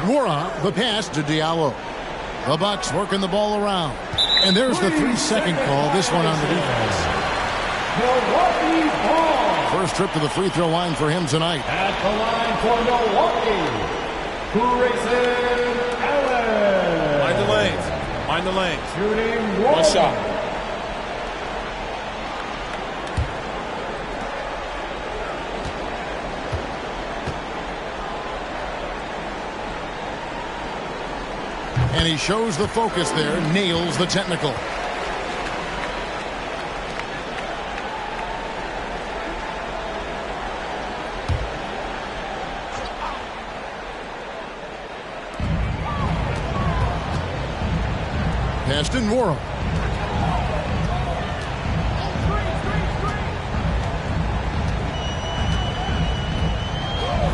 [SPEAKER 2] Mora, the pass to Diallo. The Bucks working the ball around. And there's the 3-second call, this one on the defense.
[SPEAKER 6] Milwaukee ball.
[SPEAKER 2] First trip to the free throw line for him tonight.
[SPEAKER 6] At the line for Milwaukee, Grayson Allen.
[SPEAKER 12] Mind the lanes. Mind the lanes.
[SPEAKER 6] Shooting
[SPEAKER 12] one shot.
[SPEAKER 2] And he shows the focus there, nails the technical. Aston Morrow.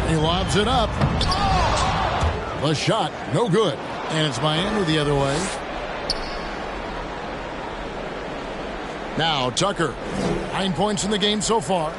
[SPEAKER 2] He lobs it up. The shot, no good. And it's Miami the other way. Now Tucker, 9 points in the game so far.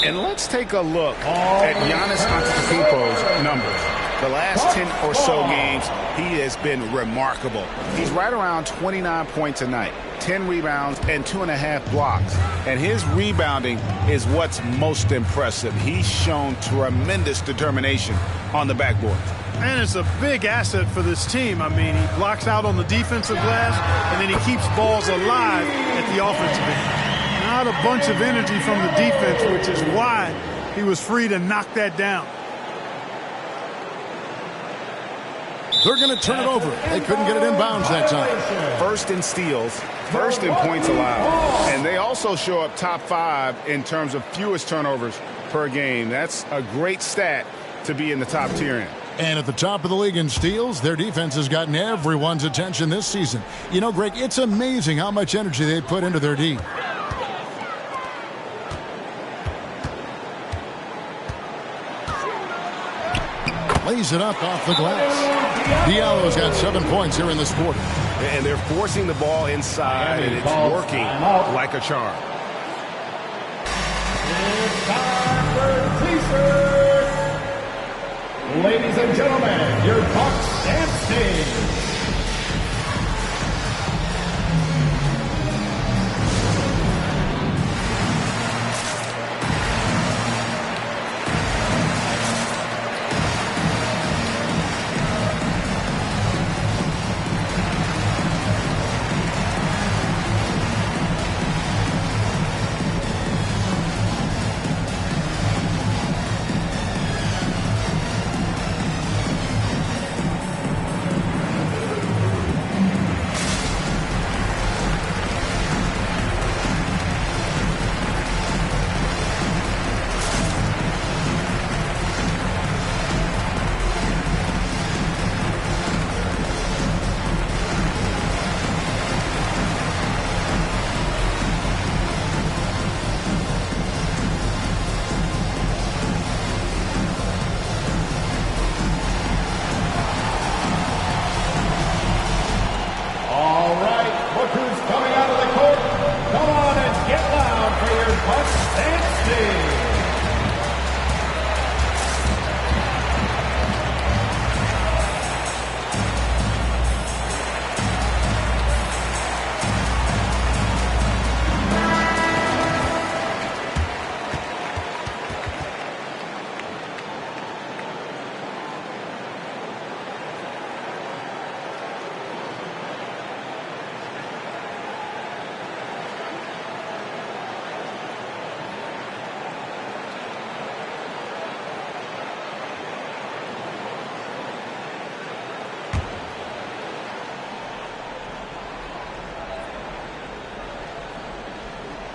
[SPEAKER 4] And let's take a look at Giannis Antetokounmpo's numbers. The last 10 or so games, he has been remarkable. He's right around 29 points a night, 10 rebounds, and 2.5 blocks. And his rebounding is what's most impressive. He's shown tremendous determination on the backboard.
[SPEAKER 5] And it's a big asset for this team. I mean, he blocks out on the defensive glass, and then he keeps balls alive at the offensive end. Not a bunch of energy from the defense, which is why he was free to knock that down.
[SPEAKER 2] They're going to turn it over. They couldn't get it inbounds that time.
[SPEAKER 4] First in steals, first in points allowed. And they also show up top 5 in terms of fewest turnovers per game. That's a great stat to be in the top tier in.
[SPEAKER 2] And at the top of the league in steals, their defense has gotten everyone's attention this season. You know, Greg, it's amazing how much energy they put into their D. Lays it up off the glass. Diallo's got 7 points here in this quarter.
[SPEAKER 11] And they're forcing the ball inside, and it's working like a charm.
[SPEAKER 6] It's time for T-shirt. Ladies and gentlemen, your Bucks and Stings.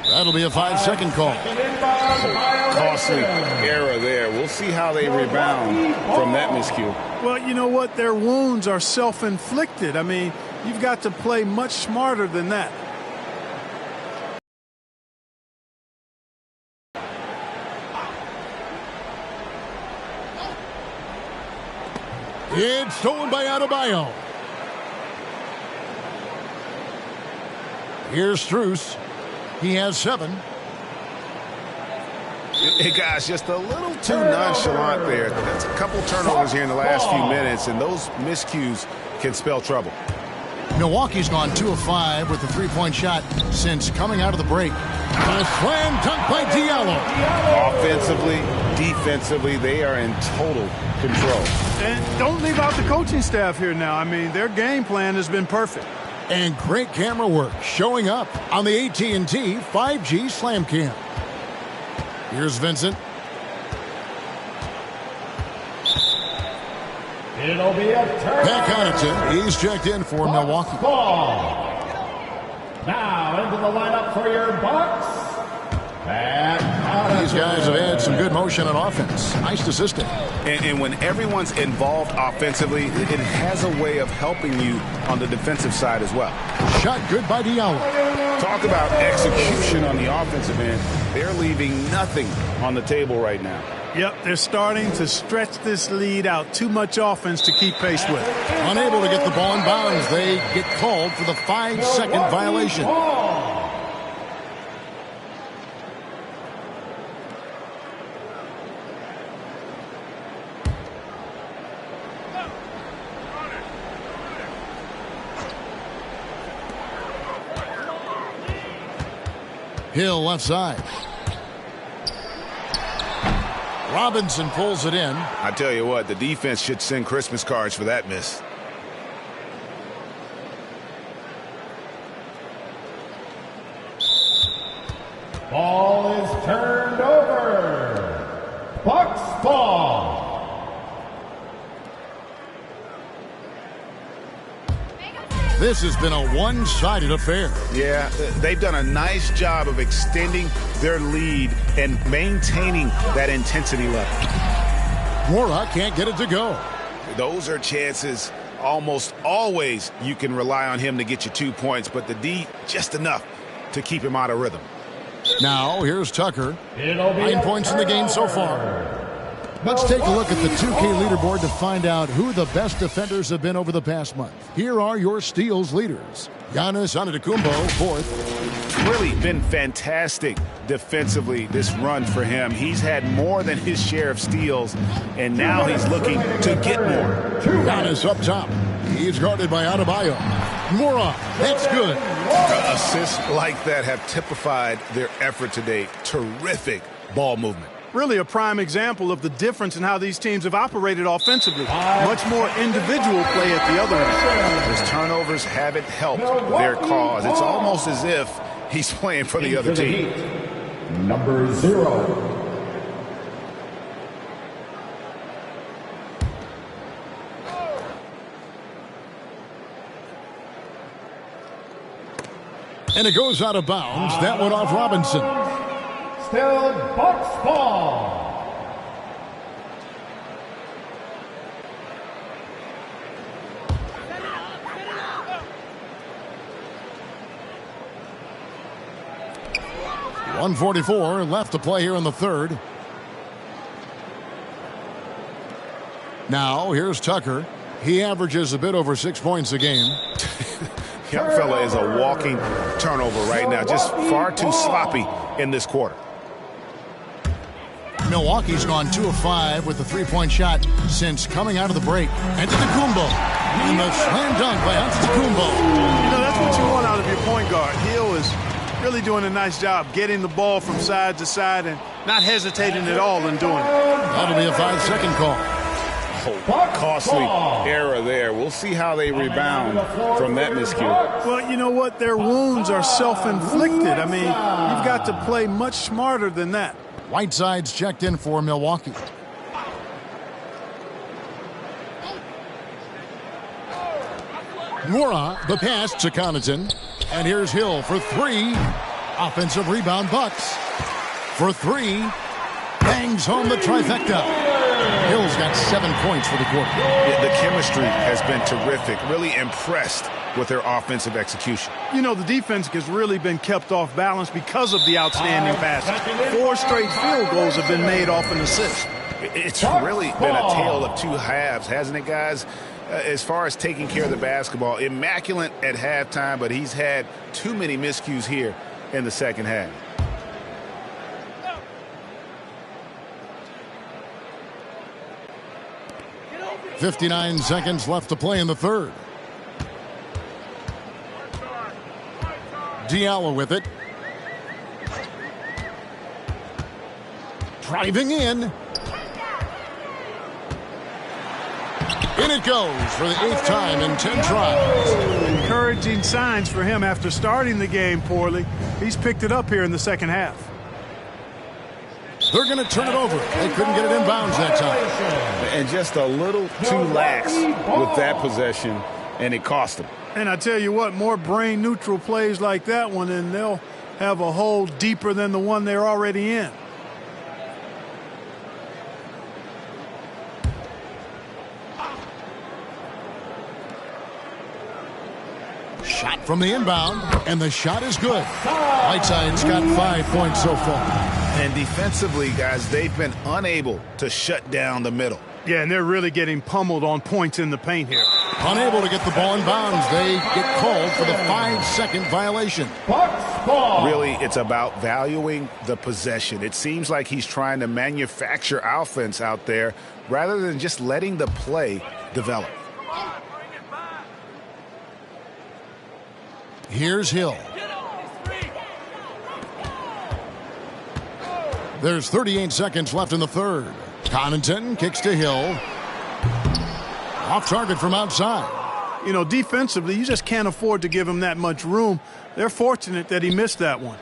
[SPEAKER 2] That'll be a 5-second call.
[SPEAKER 4] Costly error there. We'll see how they rebound from that miscue.
[SPEAKER 5] Well, you know what? Their wounds are self-inflicted. I mean, you've got to play much smarter than that.
[SPEAKER 2] It's stolen by Adebayo. Here's Strus. He has 7.
[SPEAKER 4] Hey, guys, just a little too nonchalant there. That's a couple turnovers here in the last few minutes, and those miscues can spell trouble.
[SPEAKER 2] Milwaukee's gone 2 of 5 with the three-point shot since coming out of the break. A slam dunk by Diallo.
[SPEAKER 4] Offensively, defensively, they are in total control.
[SPEAKER 5] And don't leave out the coaching staff here now. I mean, their game plan has been perfect.
[SPEAKER 2] And great camera work showing up on the AT&T 5G Slam Cam. Here's Vincent.
[SPEAKER 6] It'll be a turn.
[SPEAKER 2] Pat Connaughton, he's checked in for Milwaukee.
[SPEAKER 6] Ball. Now into the lineup for your Bucks.
[SPEAKER 2] These guys have had some good motion on offense. Nice to assist him.
[SPEAKER 4] And when everyone's involved offensively, it has a way of helping you on the defensive side as well.
[SPEAKER 2] Shot good by Diallo.
[SPEAKER 4] Talk about execution on the offensive end. They're leaving nothing on the table right now.
[SPEAKER 5] Yep, they're starting to stretch this lead out. Too much offense to keep pace with.
[SPEAKER 2] Unable to get the ball in bounds. They get called for the 5-second violation. Hill left side. Robinson pulls it in.
[SPEAKER 11] I tell you what, the defense should send Christmas cards for that miss.
[SPEAKER 6] Ball is turned over. Bucks ball.
[SPEAKER 2] This has been a one-sided affair.
[SPEAKER 11] Yeah, they've done a nice job of extending their lead and maintaining that intensity level.
[SPEAKER 2] Mora can't get it to go.
[SPEAKER 11] Those are chances almost always you can rely on him to get you 2 points, but the D just enough to keep him out of rhythm.
[SPEAKER 2] Now, here's Tucker. 9 points in the game so far. Let's take a look at the 2K leaderboard to find out who the best defenders have been over the past month. Here are your steals leaders. Giannis Antetokounmpo, fourth.
[SPEAKER 11] Really been fantastic defensively this run for him. He's had more than his share of steals, and now he's looking to get more.
[SPEAKER 2] Giannis up top. He's guarded by Adebayo. Mora, that's good.
[SPEAKER 11] Assists like that have typified their effort today. Terrific ball movement.
[SPEAKER 5] Really a prime example of the difference in how these teams have operated offensively. Much more individual play at the other end.
[SPEAKER 11] His turnovers haven't helped their cause. It's almost as if he's playing for the other team.
[SPEAKER 6] Number 0.
[SPEAKER 2] And it goes out of bounds. That went off Robinson.
[SPEAKER 6] Still Bucks ball.
[SPEAKER 2] .144 left to play here in the third. Now, here's Tucker. He averages a bit over 6 points a game.
[SPEAKER 11] Young fella is a walking turnover right now. Just far too sloppy in this quarter.
[SPEAKER 2] Milwaukee's gone 2 of 5 with the three-point shot since coming out of the break. Antetokounmpo. And the slam dunk by Antetokounmpo.
[SPEAKER 5] You know, that's what you want out of your point guard. Hill is really doing a nice job getting the ball from side to side and not hesitating at all in doing it.
[SPEAKER 2] That'll be a 5-second call.
[SPEAKER 11] Costly error there. We'll see how they rebound from that miscue.
[SPEAKER 5] Well, you know what? Their wounds are self-inflicted. I mean, you've got to play much smarter than that.
[SPEAKER 2] Whiteside's checked in for Milwaukee. Mora, the pass to Connaughton. And here's Hill for 3. Offensive rebound, Bucks. For 3. Bangs home the trifecta. Hill's got 7 points for the quarter.
[SPEAKER 11] The chemistry has been terrific. Really impressed with their offensive execution.
[SPEAKER 5] You know, the defense has really been kept off balance because of the outstanding passes. 4 straight field goals have been made off an assist.
[SPEAKER 11] It's really been a tale of 2 halves, hasn't it, guys? As far as taking care of the basketball, immaculate at halftime, but he's had too many miscues here in the second half.
[SPEAKER 2] .59 seconds left to play in the third. Diallo with it. Driving in. In it goes for the 8th time in 10 tries.
[SPEAKER 5] Encouraging signs for him after starting the game poorly. He's picked it up here in the second half.
[SPEAKER 2] They're going to turn it over. They couldn't get it inbounds that time.
[SPEAKER 11] And just a little too lax with that possession, and it cost them.
[SPEAKER 5] And I tell you what, more brain-neutral plays like that one, and they'll have a hole deeper than the one they're already in.
[SPEAKER 2] Shot from the inbound, and the shot is good. Whiteside's got 5 points so far.
[SPEAKER 11] And defensively, guys, they've been unable to shut down the middle.
[SPEAKER 5] Yeah, and they're really getting pummeled on points in the paint here.
[SPEAKER 2] Unable to get the ball in bounds. They get called for the 5-second violation.
[SPEAKER 11] Really, it's about valuing the possession. It seems like he's trying to manufacture offense out there rather than just letting the play develop.
[SPEAKER 2] Here's Hill. There's 38 seconds left in the third. Connaughton kicks to Hill. Off target from outside.
[SPEAKER 5] You know, defensively, you just can't afford to give him that much room. They're fortunate that he missed that one.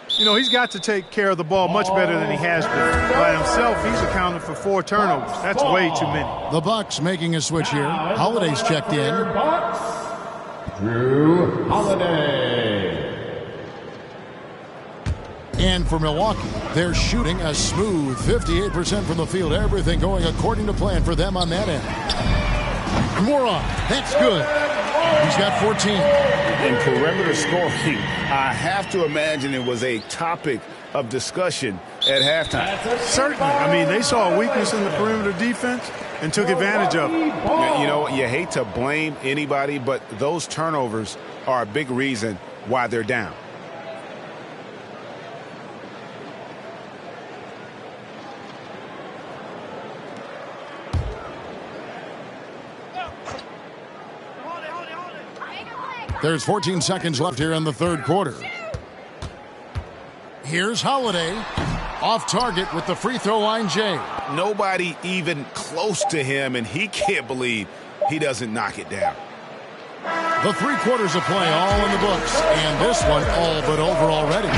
[SPEAKER 5] You know, he's got to take care of the ball much better than he has been. By himself, he's accounted for 4 turnovers. That's way too many.
[SPEAKER 2] The Bucks making a switch here. Holiday's checked in.
[SPEAKER 6] Drew Holiday.
[SPEAKER 2] And for Milwaukee, they're shooting a smooth 58% from the field. Everything going according to plan for them on that end. Moron, that's good. He's got 14.
[SPEAKER 11] In perimeter scoring, I have to imagine it was a topic of discussion at halftime.
[SPEAKER 5] Certainly. I mean, they saw a weakness in the perimeter defense and took advantage of it.
[SPEAKER 11] You know, you hate to blame anybody, but those turnovers are a big reason why they're down.
[SPEAKER 2] There's 14 seconds left here in the third quarter. Here's Holiday. Off target with the free throw line, Jay.
[SPEAKER 11] Nobody even close to him, and he can't believe he doesn't knock it down.
[SPEAKER 2] The 3 quarters of play all in the books, and this one all but over already.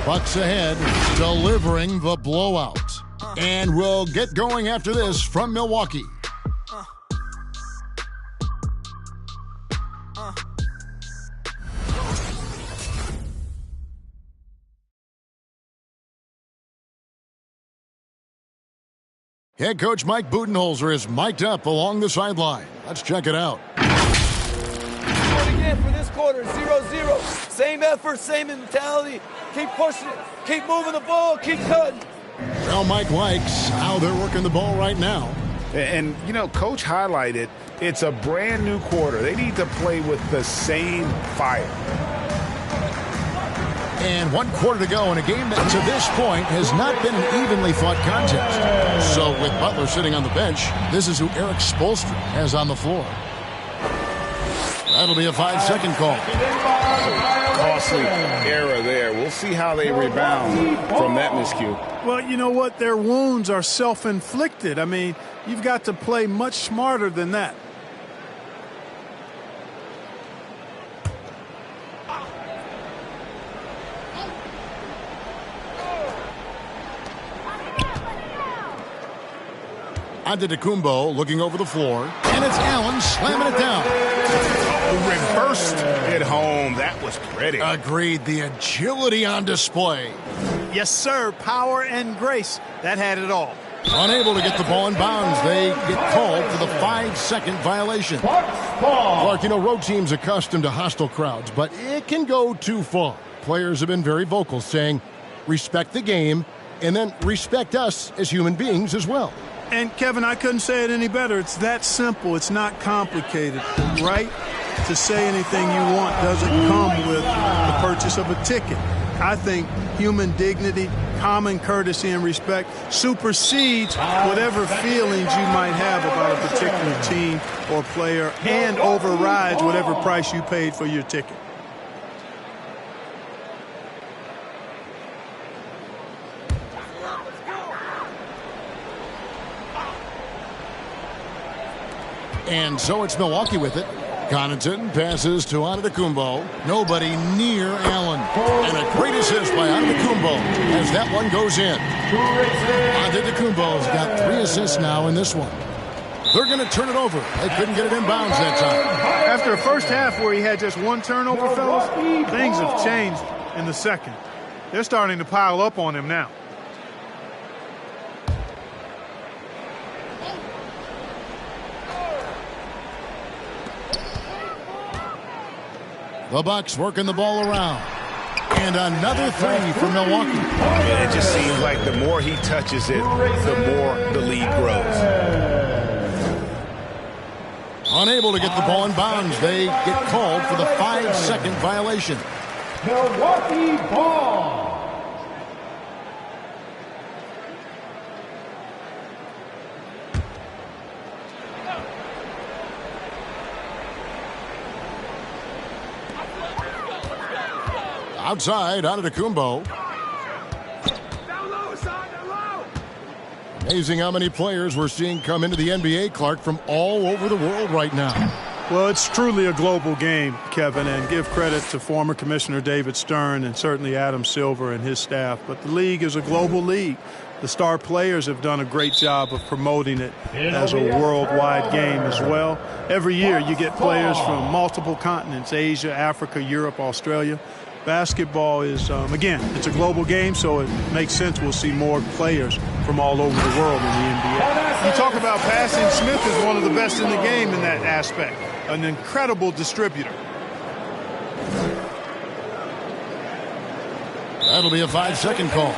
[SPEAKER 2] Bucks ahead, delivering the blowout. And we'll get going after this from Milwaukee. Head coach Mike Budenholzer is mic'd up along the sideline. Let's check it out.
[SPEAKER 13] Again for this quarter, 0-0. Same effort, same mentality. Keep pushing it. Keep moving the ball. Keep cutting.
[SPEAKER 2] Well, Mike likes how they're working the ball right now.
[SPEAKER 11] And, you know, Coach highlighted it's a brand new quarter. They need to play with the same fire.
[SPEAKER 2] And 1 quarter to go in a game that to this point has not been an evenly fought contest. So with Butler sitting on the bench, this is who Eric Spoelstra has on the floor. That'll be a 5-second call.
[SPEAKER 11] Costly error there. We'll see how they rebound from that miscue.
[SPEAKER 5] Well, you know what? Their wounds are self-inflicted. I mean, you've got to play much smarter than that.
[SPEAKER 2] Antetokounmpo looking over the floor, and it's Allen slamming it down.
[SPEAKER 11] Reversed it home. That was pretty.
[SPEAKER 2] Agreed. The agility on display.
[SPEAKER 5] Yes, sir. Power and grace. That had it all.
[SPEAKER 2] Unable to get the ball in bounds. They get called for the 5-second violation. Clark, you know, road teams accustomed to hostile crowds, but it can go too far. Players have been very vocal, saying, respect the game, and then respect us as human beings as well.
[SPEAKER 5] And, Kevin, I couldn't say it any better. It's that simple. It's not complicated. Right to say anything you want doesn't come with the purchase of a ticket. I think human dignity, common courtesy, and respect supersedes whatever feelings you might have about a particular team or player and overrides whatever price you paid for your ticket.
[SPEAKER 2] And so it's Milwaukee with it. Connaughton passes to Antetokounmpo. Nobody near Allen. And a great assist by Antetokounmpo as that one goes in. Antetokounmpo's got 3 assists now in this one. They're going to turn it over. They couldn't get it in bounds that time.
[SPEAKER 5] After a first half where he had just 1 turnover, fellas, things have changed in the second. They're starting to pile up on him now.
[SPEAKER 2] The Bucks working the ball around. And another 3 for Milwaukee.
[SPEAKER 11] Yeah, it just seems like the more he touches it, the more the lead grows.
[SPEAKER 2] Unable to get the ball in bounds. They get called for the 5-second violation.
[SPEAKER 6] Milwaukee ball.
[SPEAKER 2] Outside, Antetokounmpo. Amazing how many players we're seeing come into the NBA, Clark, from all over the world right now.
[SPEAKER 5] Well, it's truly a global game, Kevin, and give credit to former Commissioner David Stern and certainly Adam Silver and his staff. But the league is a global league. The star players have done a great job of promoting it as a worldwide game as well. Every year you get players from multiple continents, Asia, Africa, Europe, Australia. Basketball is, again, it's a global game, so it makes sense we'll see more players from all over the world in the NBA.
[SPEAKER 14] You talk about passing, Smith is one of the best in the game in that aspect. An incredible distributor.
[SPEAKER 2] That'll be a 5-second call.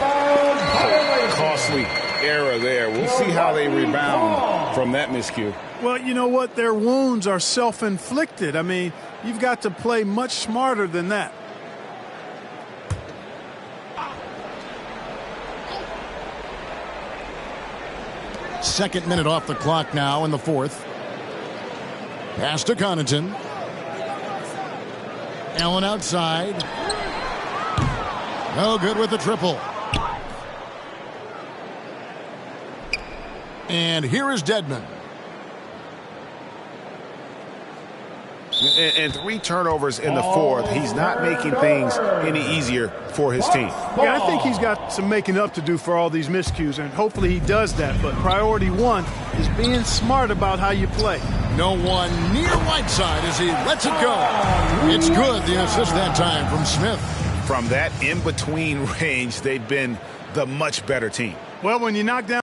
[SPEAKER 4] Costly error there. We'll see how they rebound from that miscue.
[SPEAKER 5] Well, you know what? Their wounds are self-inflicted. I mean, you've got to play much smarter than that.
[SPEAKER 2] Second minute off the clock now in the fourth. Pass to Connaughton. Allen outside. No good with the triple. And here is Dedmon.
[SPEAKER 11] And 3 turnovers in the fourth. He's not making things any easier for his team.
[SPEAKER 5] Yeah, I think he's got some making up to do for all these miscues, and hopefully he does that. But priority one is being smart about how you play.
[SPEAKER 2] No one near Whiteside as he lets it go. It's good, the assist that time from Smith.
[SPEAKER 11] From that in-between range, they've been the much better team.
[SPEAKER 5] Well, when you knock down